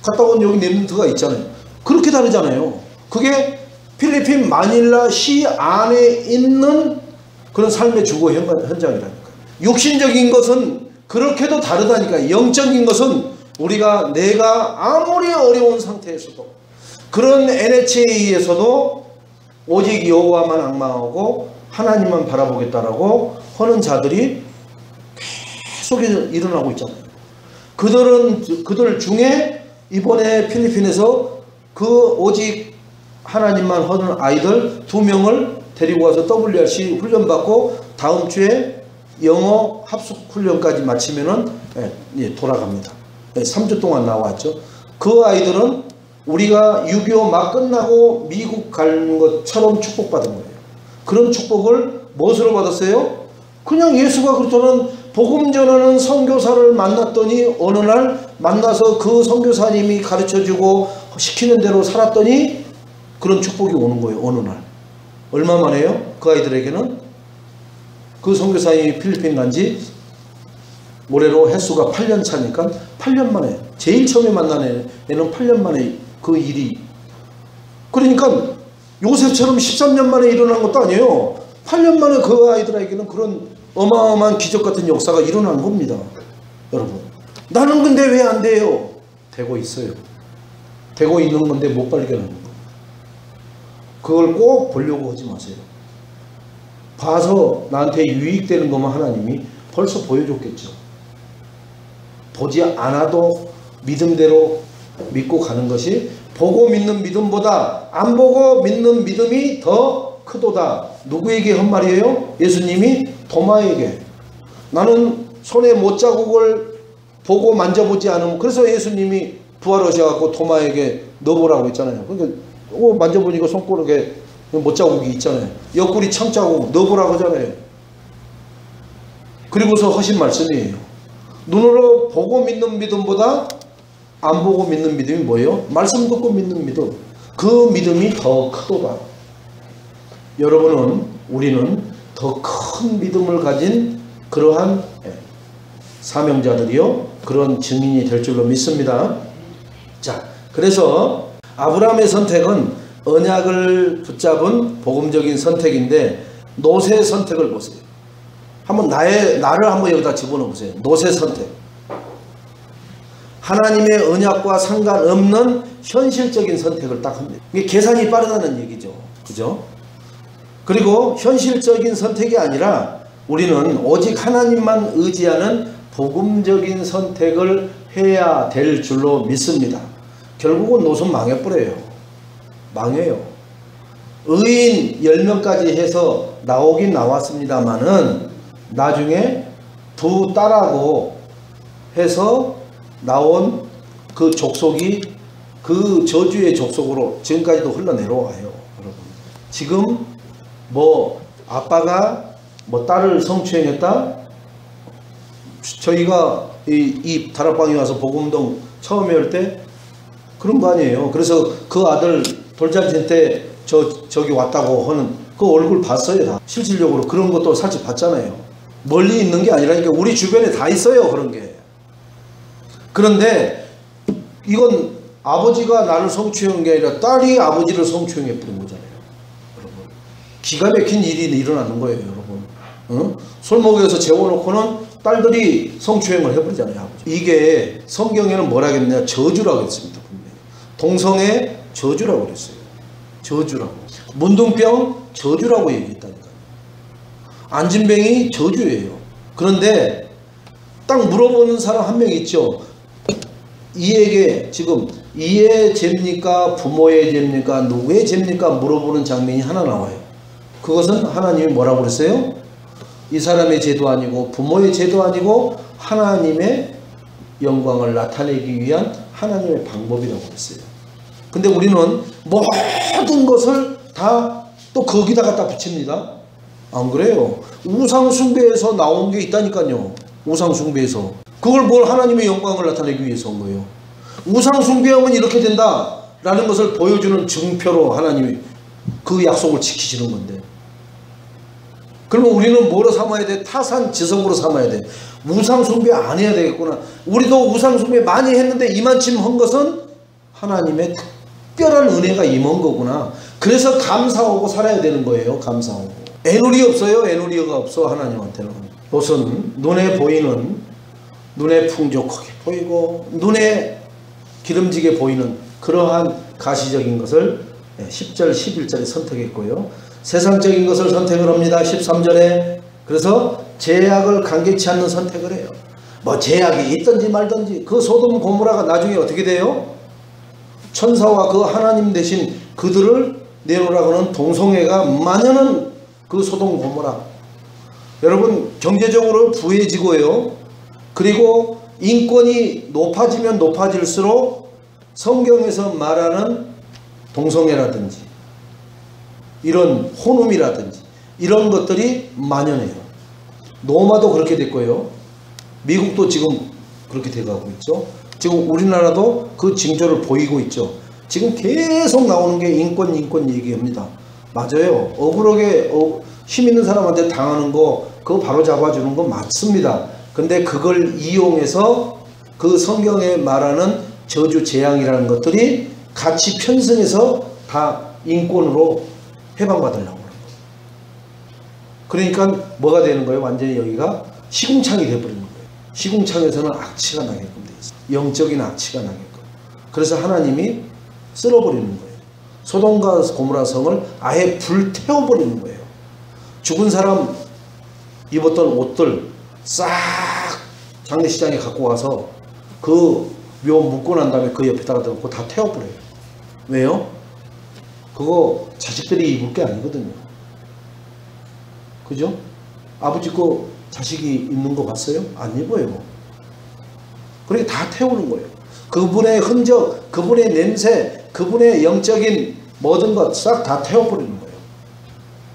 갔다 온 여기 렘넌트가 있잖아요. 그렇게 다르잖아요. 그게 필리핀 마닐라 시 안에 있는 그런 삶의 주거 현장이라니까요. 육신적인 것은 그렇게도 다르다니까요. 영적인 것은 내가 아무리 어려운 상태에서도 그런 NHA에서도 오직 여호와만 앙망하고 하나님만 바라보겠다라고 하는 자들이 계속 일어나고 있잖아요. 그들 중에 이번에 필리핀에서 그 오직 하나님만 하는 아이들 2명을 데리고 와서 WRC 훈련받고 다음 주에 영어 합숙 훈련까지 마치면은 돌아갑니다. 3주 동안 나왔죠. 그 아이들은 우리가 6.25 막 끝나고 미국 가는 것처럼 축복받은 거예요. 그런 축복을 무엇으로 받았어요? 그냥 예수가 그렇다는 복음 전하는 선교사를 만났더니 어느 날 만나서 그 선교사님이 가르쳐주고 시키는 대로 살았더니 그런 축복이 오는 거예요. 어느 날. 얼마 만에요? 그 아이들에게는 그 선교사님이 필리핀 간지 올해로 횟수가 8년 차니까 8년 만에, 제일 처음에 만난 애는 8년 만에 그 일이, 그러니까 요셉처럼 13년 만에 일어난 것도 아니에요. 8년 만에 그 아이들에게는 그런 어마어마한 기적 같은 역사가 일어난 겁니다. 여러분, 나는 근데 왜 안 돼요? 되고 있어요. 되고 있는 건데 못 발견하는 거예요. 그걸 꼭 보려고 하지 마세요. 봐서 나한테 유익되는 것만 하나님이 벌써 보여줬겠죠. 보지 않아도 믿음대로 믿고 가는 것이, 보고 믿는 믿음보다 안 보고 믿는 믿음이 더 크도다. 누구에게 한 말이에요? 예수님이 도마에게. 나는 손에 못자국을 보고 만져보지 않으면, 그래서 예수님이 부활하셔갖고 도마에게 넣어보라고 했잖아요. 그러니까 만져보니까 손가락에 못자국이 있잖아요. 옆구리 참자국 넣어보라고 하잖아요. 그리고서 하신 말씀이에요. 눈으로 보고 믿는 믿음보다 안 보고 믿는 믿음이 뭐예요? 말씀 듣고 믿는 믿음. 그 믿음이 더 크도다. 여러분은, 우리는 더 큰 믿음을 가진 그러한 사명자들이요, 그런 증인이 될 줄로 믿습니다. 자, 그래서 아브라함의 선택은 언약을 붙잡은 복음적인 선택인데, 노세 선택을 보세요. 한번 나를 한번 여기다 집어넣어 보세요. 노세 선택. 하나님의 언약과 상관없는 현실적인 선택을 딱 합니다. 이게 계산이 빠르다는 얘기죠. 그죠? 그리고 현실적인 선택이 아니라 우리는 오직 하나님만 의지하는 복음적인 선택을 해야 될 줄로 믿습니다. 결국은 노선 망해버려요. 망해요. 의인 10명까지 해서 나오긴 나왔습니다만은 나중에 두 딸하고 해서 나온 그 족속이 그 저주의 족속으로 지금까지도 흘러내려와요. 여러분, 지금 뭐 아빠가 뭐 딸을 성추행했다, 저희가 이 다락방에 와서 복음동 처음에 할 때 그런 거 아니에요. 그래서 그 아들 돌잔치 때 저기 왔다고 하는 그 얼굴 봤어요. 다 실질적으로 그런 것도 살짝 봤잖아요. 멀리 있는 게 아니라니까 우리 주변에 다 있어요. 그런 게. 그런데 이건 아버지가 나를 성추행한 게 아니라 딸이 아버지를 성추행해 버린 거잖아요. 여러분, 기가 막힌 일이 일어나는 거예요. 여러분, 솔목에서 재워놓고는 딸들이 성추행을 해버리잖아요. 아버지. 이게 성경에는 뭐라 했냐, 저주라고 했습니다. 분명히. 동성애 저주라고 그랬어요. 저주라고. 문둥병 저주라고 얘기했다니까요. 안진뱅이 저주예요. 그런데 딱 물어보는 사람 한 명 있죠. 이에게 지금 이의 죄입니까? 부모의 죄입니까? 누구의 죄입니까? 물어보는 장면이 하나 나와요. 그것은 하나님이 뭐라고 그랬어요? 이 사람의 죄도 아니고 부모의 죄도 아니고 하나님의 영광을 나타내기 위한 하나님의 방법이라고 그랬어요. 근데 우리는 모든 것을 다 또 거기다 갖다 붙입니다. 안 그래요? 우상숭배에서 나온 게 있다니까요. 우상숭배에서. 그걸 뭘 하나님의 영광을 나타내기 위해서 한 거예요. 우상숭배하면 이렇게 된다 라는 것을 보여주는 증표로 하나님이 그 약속을 지키시는 건데, 그러면 우리는 뭐로 삼아야 돼? 타산지석으로 삼아야 돼. 우상숭배 안 해야 되겠구나. 우리도 우상숭배 많이 했는데 이만큼 한 것은 하나님의 특별한 은혜가 임한 거구나. 그래서 감사하고 살아야 되는 거예요. 감사하고. 애누리 없어요. 애누리가 없어. 하나님한테는. 우선 눈에 보이는, 눈에 풍족하게 보이고 눈에 기름지게 보이는 그러한 가시적인 것을 10절 11절에 선택했고요. 세상적인 것을 선택을 합니다. 13절에. 그래서 제약을 감개치 않는 선택을 해요. 뭐 제약이 있든지 말든지. 그 소돔 고모라가 나중에 어떻게 돼요? 천사와 그 하나님 대신 그들을 내놓으라고 하는 동성애가 만연한 그 소돔 고모라. 여러분, 경제적으로 부해지고요. 그리고 인권이 높아지면 높아질수록 성경에서 말하는 동성애라든지 이런 혼음이라든지 이런 것들이 만연해요. 로마도 그렇게 됐고요. 미국도 지금 그렇게 돼가고 있죠. 지금 우리나라도 그 징조를 보이고 있죠. 지금 계속 나오는 게 인권 얘기입니다. 맞아요. 억울하게 힘 있는 사람한테 당하는 거 그거 바로 잡아주는 건 맞습니다. 근데 그걸 이용해서 그 성경에 말하는 저주 재앙이라는 것들이 같이 편성해서 다 인권으로 해방받으려고 그러는 거예요. 그러니까 뭐가 되는 거예요? 완전히 여기가 시궁창이 되어버리는 거예요. 시궁창에서는 악취가 나게끔 돼 있어요. 영적인 악취가 나게끔. 그래서 하나님이 쓸어버리는 거예요. 소돔과 고모라 성을 아예 불태워버리는 거예요. 죽은 사람 입었던 옷들 싹 장례식장에 갖고 와서 그 묘 묶고 난 다음에 그 옆에다가 넣고 다 태워버려요. 왜요? 그거 자식들이 입을 게 아니거든요. 그죠? 아버지 거 자식이 입는 거 봤어요? 안 입어요. 그러니까 다 태우는 거예요. 그분의 흔적, 그분의 냄새, 그분의 영적인 모든 것 싹 다 태워버리는 거예요.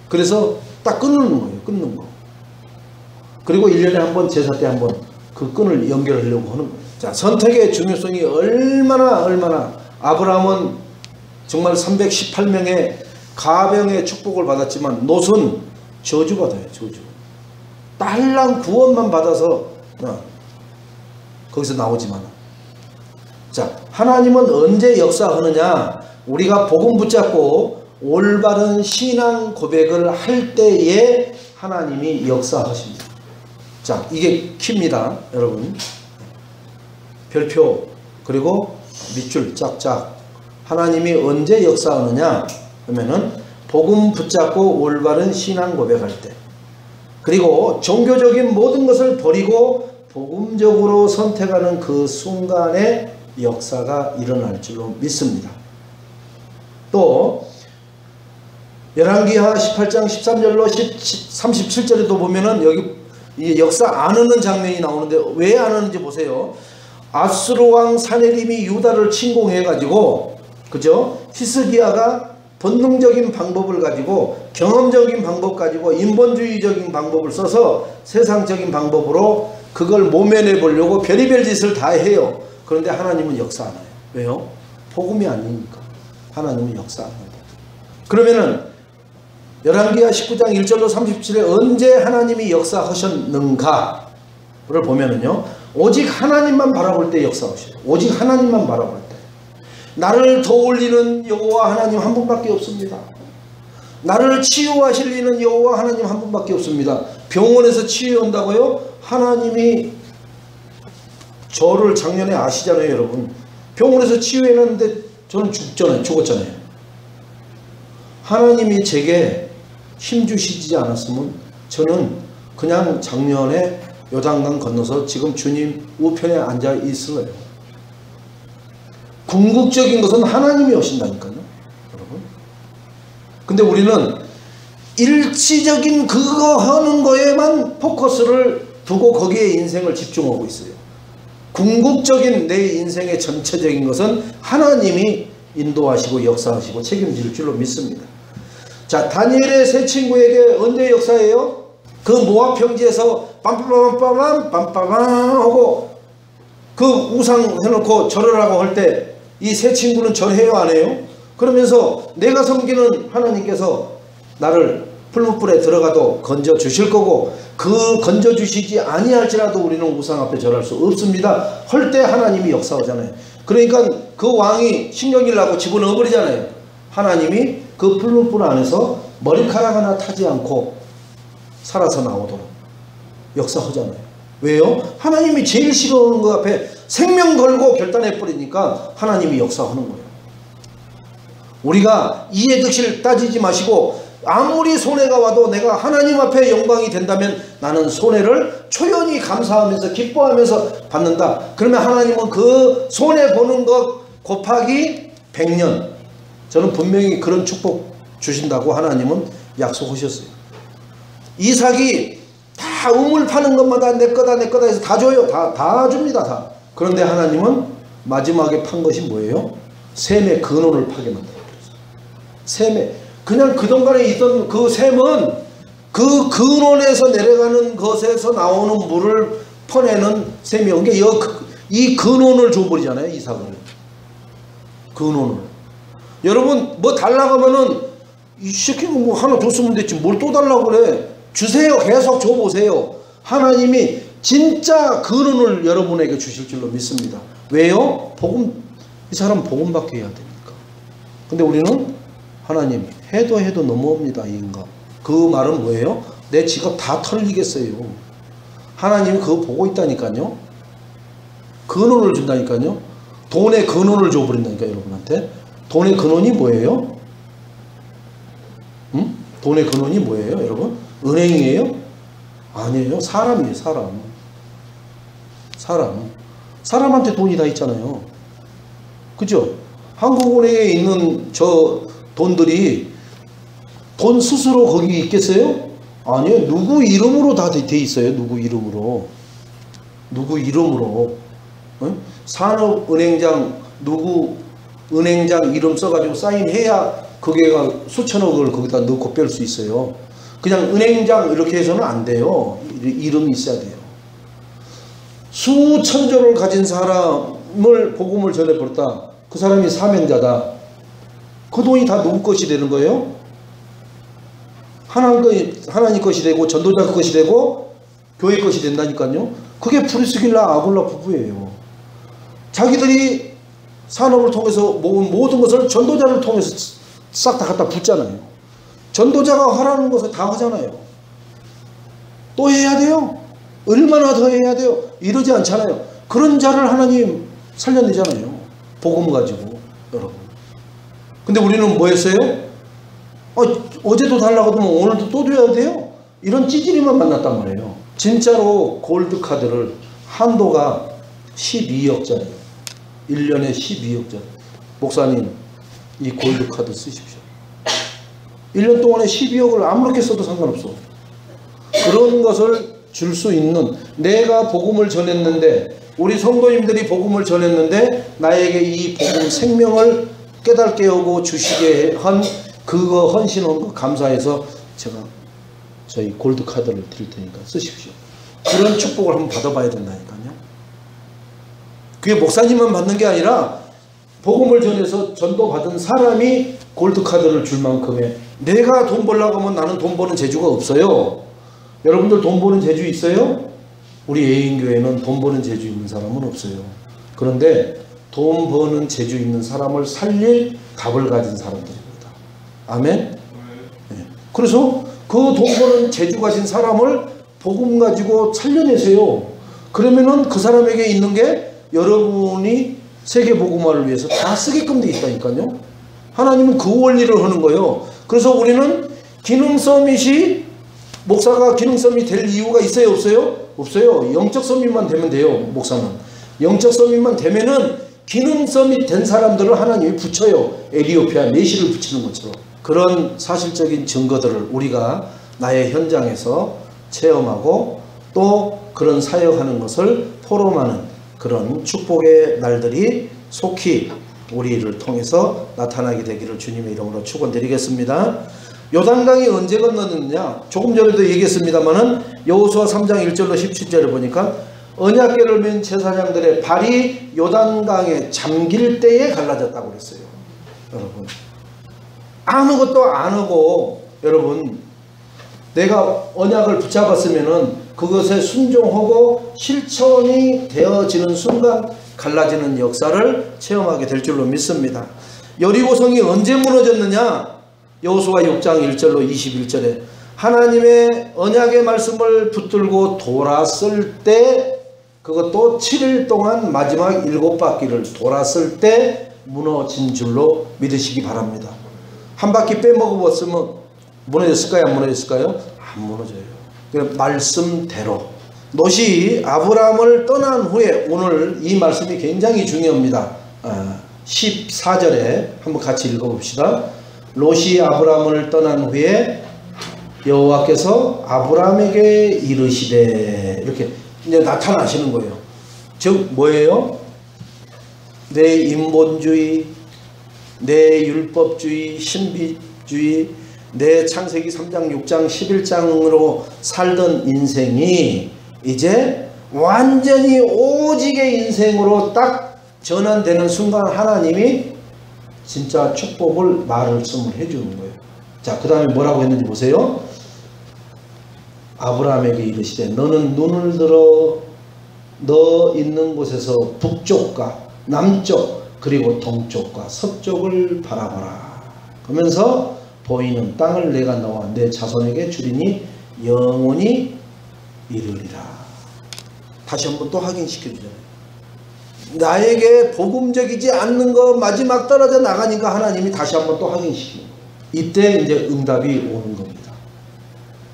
그래서 딱 끊는 거예요. 끊는 거. 그리고 1년에 한 번 제사 때 한 번 그 끈을 연결하려고 하는 거예요. 자, 선택의 중요성이 얼마나 아브라함은 정말 318명의 가병의 축복을 받았지만 롯은 저주받아요. 저주. 딸랑 구원만 받아서 거기서 나오지만 자, 하나님은 언제 역사하느냐? 우리가 복음 붙잡고 올바른 신앙 고백을 할 때에 하나님이 역사하십니다. 자, 이게 키입니다. 여러분. 별표 그리고 밑줄 짝짝. 하나님이 언제 역사하느냐 그러면은 복음 붙잡고 올바른 신앙 고백할 때, 그리고 종교적인 모든 것을 버리고 복음적으로 선택하는 그 순간에 역사가 일어날 줄로 믿습니다. 또 열왕기하 18장 13절로 37절에도 보면은 여기 이 역사 안 하는 장면이 나오는데 왜 안 하는지 보세요. 아수르 왕 사네립이 유다를 침공해 가지고, 그죠? 히스기야가 본능적인 방법을 가지고, 경험적인 방법 가지고, 인본주의적인 방법을 써서 세상적인 방법으로 그걸 모면해 보려고 별의별 짓을 다 해요. 그런데 하나님은 역사 안 해요. 왜요? 복음이 아니니까. 하나님은 역사 안 해요. 그러면은 열왕기하 19장 1절로 37에 언제 하나님이 역사하셨는가를 보면은요, 오직 하나님만 바라볼 때 역사하셔요. 오직 하나님만 바라볼 때. 나를 도울리는 여호와 하나님 한 분밖에 없습니다. 나를 치유하실 이는 여호와 하나님 한 분밖에 없습니다. 병원에서 치유한다고요? 하나님이 저를 작년에 아시잖아요, 여러분. 병원에서 치유했는데 저는 죽었잖아요. 하나님이 제게 힘주시지 않았으면 저는 그냥 작년에 요단강 건너서 지금 주님 우편에 앉아 있을래요. 궁극적인 것은 하나님이 오신다니까요, 여러분. 근데 우리는 일시적인 그거 하는 거에만 포커스를 두고 거기에 인생을 집중하고 있어요. 궁극적인 내 인생의 전체적인 것은 하나님이 인도하시고 역사하시고 책임질 줄로 믿습니다. 자, 다니엘의 세 친구에게 언제 역사해요? 그 모압 평지에서 빰빰빰빰빰빰빰 하고 그 우상 해놓고 절하라고 할 때 이 세 친구는 절해요, 안 해요? 그러면서 내가 섬기는 하나님께서 나를 풀무불에 들어가도 건져 주실 거고, 그 건져 주시지 아니할지라도 우리는 우상 앞에 절할 수 없습니다 할 때 하나님이 역사하잖아요. 그러니까 그 왕이 신경질 나고 집어넣어 버리잖아요. 하나님이 그 풀무불 안에서 머리카락 하나 타지 않고 살아서 나오도록 역사하잖아요. 왜요? 하나님이 제일 싫어하는 것 앞에 생명 걸고 결단해 버리니까 하나님이 역사하는 거예요. 우리가 이해득실 따지지 마시고, 아무리 손해가 와도 내가 하나님 앞에 영광이 된다면 나는 손해를 초연히 감사하면서 기뻐하면서 받는다. 그러면 하나님은 그 손해보는 것 곱하기 100년, 저는 분명히 그런 축복 주신다고 하나님은 약속하셨어요. 이삭이 다 우물 파는 것마다 내 거다 내 거다 해서 다 줘요. 다 줍니다. 다. 그런데 하나님은 마지막에 판 것이 뭐예요? 셈의 근원을 파게 만들어요. 셈의, 그냥 그동안에 있던 그 셈은 그 근원에서 내려가는 것에서 나오는 물을 퍼내는 셈이요. 그러니까 이 근원을 줘버리잖아요. 이삭을. 근원을. 여러분 뭐 달라고 하면은 이 새끼가 뭐 하나 줬으면 됐지 뭘 또 달라고 그래. 주세요. 계속 줘보세요. 하나님이 진짜 근원을 여러분에게 주실 줄로 믿습니다. 왜요? 복음, 이 사람 복음 받게 해야 되니까. 근데 우리는 하나님 해도 너무합니다. 이 인간. 그 말은 뭐예요? 내 직업 다 털리겠어요. 하나님이 그거 보고 있다니까요. 근원을 준다니까요. 돈의 근원을 줘버린다니까 여러분한테. 돈의 근원이 뭐예요? 돈의 근원이 뭐예요 여러분? 은행이에요? 아니에요. 사람이에요. 사람한테 돈이 다 있잖아요. 그죠? 한국은행에 있는 저 돈들이 돈 스스로 거기 있겠어요? 아니에요. 누구 이름으로 다 돼 있어요. 누구 이름으로. 어? 산업은행장 누구 은행장 이름 써가지고 사인해야 그게가 수천억을 거기다 넣고 뺄 수 있어요. 그냥 은행장 이렇게 해서는 안 돼요. 이름이 있어야 돼요. 수천조를 가진 사람을 복음을 전해버렸다. 그 사람이 사명자다. 그 돈이 다 누구 것이 되는 거예요? 하나님 것이 되고 전도자 것이 되고 교회 것이 된다니까요. 그게 프리스길라 아굴라 부부예요. 자기들이 산업을 통해서 모은 모든 것을 전도자를 통해서 싹 다 갖다 붓잖아요. 전도자가 하라는 것을 다 하잖아요. 또 해야 돼요? 얼마나 더 해야 돼요? 이러지 않잖아요. 그런 자를 하나님 살려내잖아요. 복음 가지고 여러분. 근데 우리는 뭐 했어요? 어제도 달라고 하면 오늘도 또 줘야 돼요? 이런 찌질이만 만났단 말이에요. 진짜로 골드카드를 한도가 12억짜리예요. 1년에 12억짜리. 목사님 이 골드카드 쓰십시오. 1년 동안에 12억을 아무렇게 써도 상관없어. 그런 것을 줄 수 있는, 내가 복음을 전했는데, 우리 성도님들이 복음을 전했는데 나에게 이 복음 생명을 깨닫게 하고 주시게 한 그거 헌신한 거 감사해서 제가 저희 골드카드를 드릴 테니까 쓰십시오. 그런 축복을 한번 받아봐야 된다니까요. 그게 목사님만 받는 게 아니라 복음을 전해서 전도받은 사람이 골드카드를 줄 만큼의, 내가 돈 벌려고 하면 나는 돈 버는 재주가 없어요. 여러분들 돈 버는 재주 있어요? 우리 예인교회는 돈 버는 재주 있는 사람은 없어요. 그런데 돈 버는 재주 있는 사람을 살릴 답을 가진 사람들입니다. 아멘? 네. 그래서 그 돈 버는 재주 가진 사람을 복음 가지고 살려내세요. 그러면은 그 사람에게 있는 게 여러분이 세계 복음화를 위해서 다 쓰게끔 돼 있다니까요. 하나님은 그 원리를 하는 거예요. 그래서 우리는 기능 서밋이, 목사가 기능 서밋이 될 이유가 있어요, 없어요? 없어요. 영적 서밋만 되면 돼요. 목사는 영적 서밋만 되면은 기능 서밋 된 사람들을 하나님이 붙여요. 에티오피아 메시를 붙이는 것처럼. 그런 사실적인 증거들을 우리가 나의 현장에서 체험하고 또 그런 사역하는 것을 포럼하는 그런 축복의 날들이 속히 우리를 통해서 나타나게 되기를 주님의 이름으로 축원드리겠습니다. 요단강이 언제 건너느냐? 조금 전에도 얘기했습니다만은 여호수아 3장 1절로 17절을 보니까 언약궤를 맨 제사장들의 발이 요단강에 잠길 때에 갈라졌다고 그랬어요. 여러분, 아무것도 안 하고, 여러분, 내가 언약을 붙잡았으면은 그것에 순종하고 실천이 되어지는 순간 갈라지는 역사를 체험하게 될 줄로 믿습니다. 여리고성이 언제 무너졌느냐? 여호수아 6장 1절로 21절에 하나님의 언약의 말씀을 붙들고 돌았을 때, 그것도 7일 동안 마지막 7바퀴를 돌았을 때 무너진 줄로 믿으시기 바랍니다. 한 바퀴 빼먹었으면 무너졌을까요? 안 무너졌을까요? 안 무너져요. 말씀대로. 롯이 아브라함을 떠난 후에, 오늘 이 말씀이 굉장히 중요합니다. 14절에 한번 같이 읽어봅시다. 롯이 아브라함을 떠난 후에 여호와께서 아브라함에게 이르시되, 이렇게 이제 나타나시는 거예요. 즉 뭐예요? 내 인본주의, 내 율법주의, 신비주의, 내 창세기 3장 6장 11장으로 살던 인생이 이제 완전히 오직의 인생으로 딱 전환되는 순간 하나님이 진짜 축복을 말씀을 해주는 거예요. 자, 그 다음에 뭐라고 했는지 보세요. 아브라함에게 이르시되 너는 눈을 들어 너 있는 곳에서 북쪽과 남쪽 그리고 동쪽과 서쪽을 바라보라. 그러면서 보이는 땅을 내가 너와 내 자손에게 주리니 영원히 이르리라. 다시 한번 또 확인시켜주잖아요. 나에게 복음적이지 않는 거 마지막 떨어져 나가니까 하나님이 다시 한번 또 확인시키는 거예요. 이때 이제 응답이 오는 겁니다.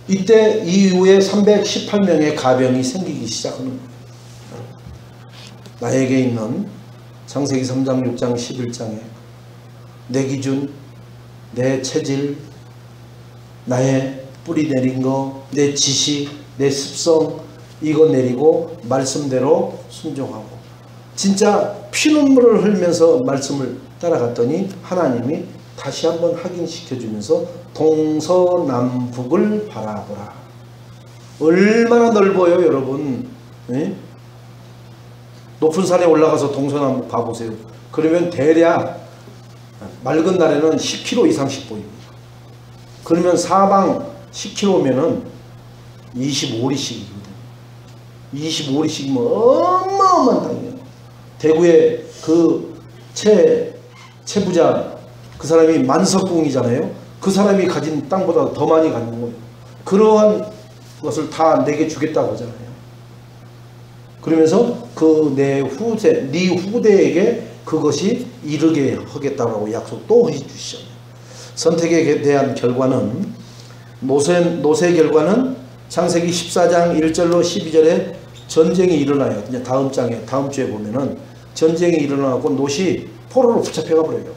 이때 이후에 318명의 가병이 생기기 시작하는 거예요. 나에게 있는 창세기 3장 6장 11장에 내 기준, 내 체질, 나의 뿌리 내린 거, 내 지시, 내 습성 이거 내리고 말씀대로 순종하고 진짜 피눈물을 흘리면서 말씀을 따라갔더니 하나님이 다시 한번 확인시켜주면서 동서남북을 바라보라. 얼마나 넓어요 여러분. 네? 높은 산에 올라가서 동서남북 봐보세요. 그러면 대략 맑은 날에는 10km 이상씩 보입니다. 그러면 사방 10km면은 25리씩이거든요. 25리씩이면 어마어마한 땅이에요. 대구의 그 최부자 그 사람이 만석궁이잖아요. 그 사람이 가진 땅보다 더 많이 갖는 거예요. 그러한 것을 다 내게 주겠다고 하잖아요. 그러면서 그 내 후세, 네 후대에게 그것이 이르게 하겠다고 약속도 해주시잖아요. 선택에 대한 결과는 노세 결과는 창세기 14장 1절로 12절에 전쟁이 일어나요. 이제 다음 주에 보면은 전쟁이 일어나고 롯이 포로로 붙잡혀가 버려요.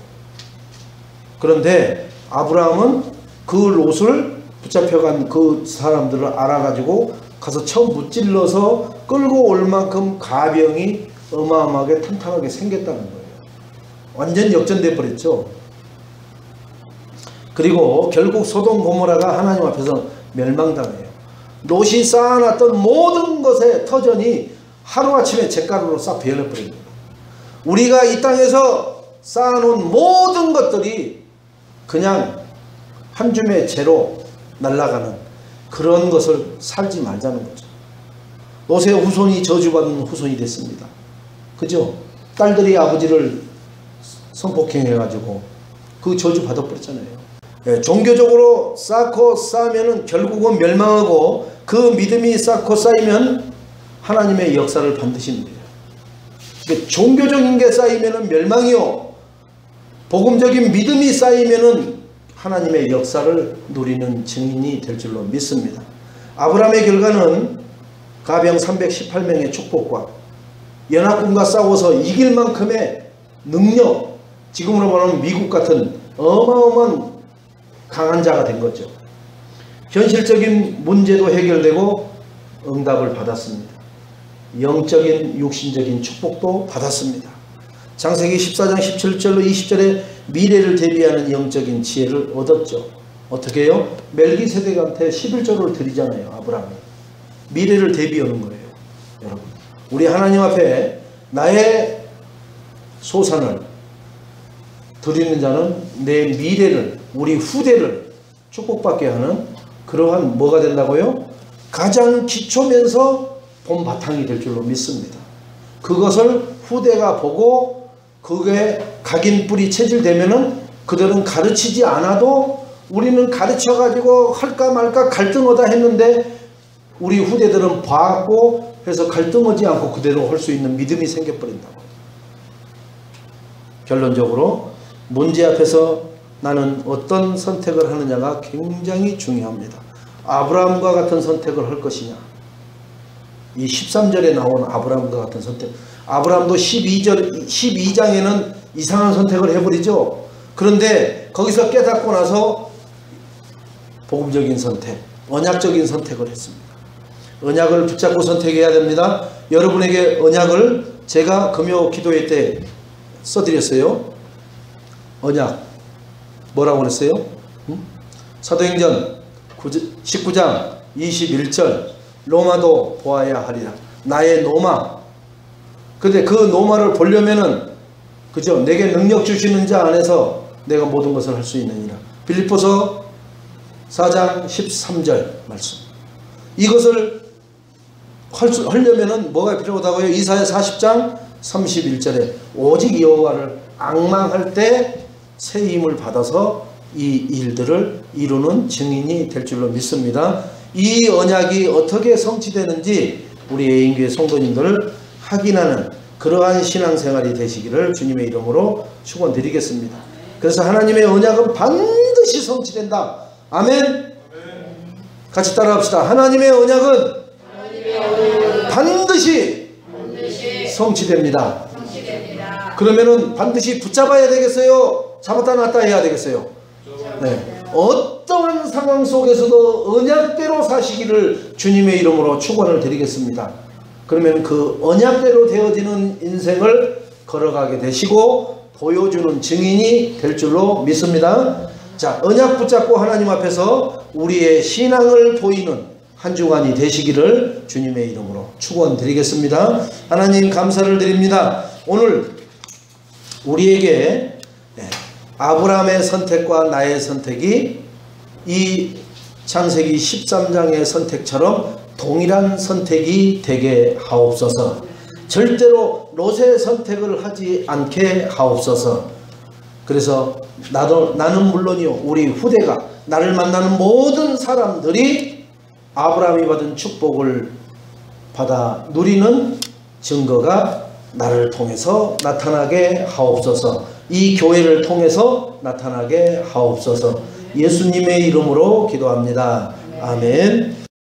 그런데 아브라함은 그 롯을 붙잡혀간 그 사람들을 알아가지고 가서 처음 무찔러서 끌고 올 만큼 가병이 어마어마하게 탄탄하게 생겼다는 거예요. 완전 역전돼 버렸죠. 그리고 결국 소돔 고모라가 하나님 앞에서 멸망당해요. 롯이 쌓아놨던 모든 것의 터전이 하루아침에 잿가루로 싹 베어내버립니다. 우리가 이 땅에서 쌓아놓은 모든 것들이 그냥 한 줌의 재로 날아가는 그런 것을 살지 말자는 거죠. 롯의 후손이 저주받는 후손이 됐습니다. 그죠? 딸들이 아버지를 성폭행해가지고 그 저주 받아버렸잖아요. 예, 종교적으로 쌓고 쌓으면 결국은 멸망하고 그 믿음이 쌓고 쌓이면 하나님의 역사를 반드시 누려요. 그러니까 종교적인 게 쌓이면 멸망이요. 복음적인 믿음이 쌓이면 하나님의 역사를 누리는 증인이 될 줄로 믿습니다. 아브라함의 결과는 가병 318명의 축복과 연합군과 싸워서 이길 만큼의 능력, 지금으로 말하면 미국 같은 어마어마한 강한 자가 된 거죠. 현실적인 문제도 해결되고 응답을 받았습니다. 영적인 육신적인 축복도 받았습니다. 창세기 14장 17절로 20절에 미래를 대비하는 영적인 지혜를 얻었죠. 어떻게 해요? 멜기세덱한테 11조를 드리잖아요. 아브라함이. 미래를 대비하는 거예요. 여러분, 우리 하나님 앞에 나의 소산을 드리는 자는 내 미래를, 우리 후대를 축복받게 하는 그러한 뭐가 된다고요? 가장 기초면서 본 바탕이 될 줄로 믿습니다. 그것을 후대가 보고 그게 각인 뿌리 체질되면은 그들은 가르치지 않아도 우리는 가르쳐 가지고 할까 말까 갈등하다 했는데 우리 후대들은 봤고 해서 갈등하지 않고 그대로 할 수 있는 믿음이 생겨버린다고. 결론적으로 문제 앞에서 나는 어떤 선택을 하느냐가 굉장히 중요합니다. 아브라함과 같은 선택을 할 것이냐. 이 13절에 나온 아브라함과 같은 선택. 아브라함도 12장에는 이상한 선택을 해버리죠. 그런데 거기서 깨닫고 나서 복음적인 선택, 언약적인 선택을 했습니다. 언약을 붙잡고 선택해야 됩니다. 여러분에게 언약을 제가 금요 기도회 때 써드렸어요. 언약 뭐라고 그랬어요? 사도행전 19장 21절 로마도 보아야 하리라. 나의 노마. 근데 그 노마를 보려면은 그죠? 내게 능력 주시는 자 안에서 내가 모든 것을 할 수 있느니라. 빌립보서 4장 13절 말씀. 이것을 하려면은 뭐가 필요하다고요? 이사야 40장 31절에 오직 여호와를 앙망할 때 새 힘을 받아서 이 일들을 이루는 증인이 될 줄로 믿습니다. 이 언약이 어떻게 성취되는지 우리 애인교회 성도님들을 확인하는 그러한 신앙생활이 되시기를 주님의 이름으로 축원드리겠습니다. 그래서 하나님의 언약은 반드시 성취된다. 아멘. 같이 따라합시다. 하나님의 언약은 반드시 성취됩니다. 그러면은 반드시 붙잡아야 되겠어요? 잡았다 놨다 해야 되겠어요? 네. 어떠한 상황 속에서도 언약대로 사시기를 주님의 이름으로 축원을 드리겠습니다. 그러면 그 언약대로 되어지는 인생을 걸어가게 되시고 보여주는 증인이 될 줄로 믿습니다. 자, 언약 붙잡고 하나님 앞에서 우리의 신앙을 보이는 한 주간이 되시기를 주님의 이름으로 축원드리겠습니다. 하나님 감사를 드립니다. 오늘 우리에게 아브라함의 선택과 나의 선택이 이 창세기 13장의 선택처럼 동일한 선택이 되게 하옵소서. 절대로 롯의 선택을 하지 않게 하옵소서. 그래서 나는 물론이요, 우리 후대가, 나를 만나는 모든 사람들이 아브라함이 받은 축복을 받아 누리는 증거가 나를 통해서 나타나게 하옵소서. 이 교회를 통해서 나타나게 하옵소서. 예수님의 이름으로 기도합니다. 아멘.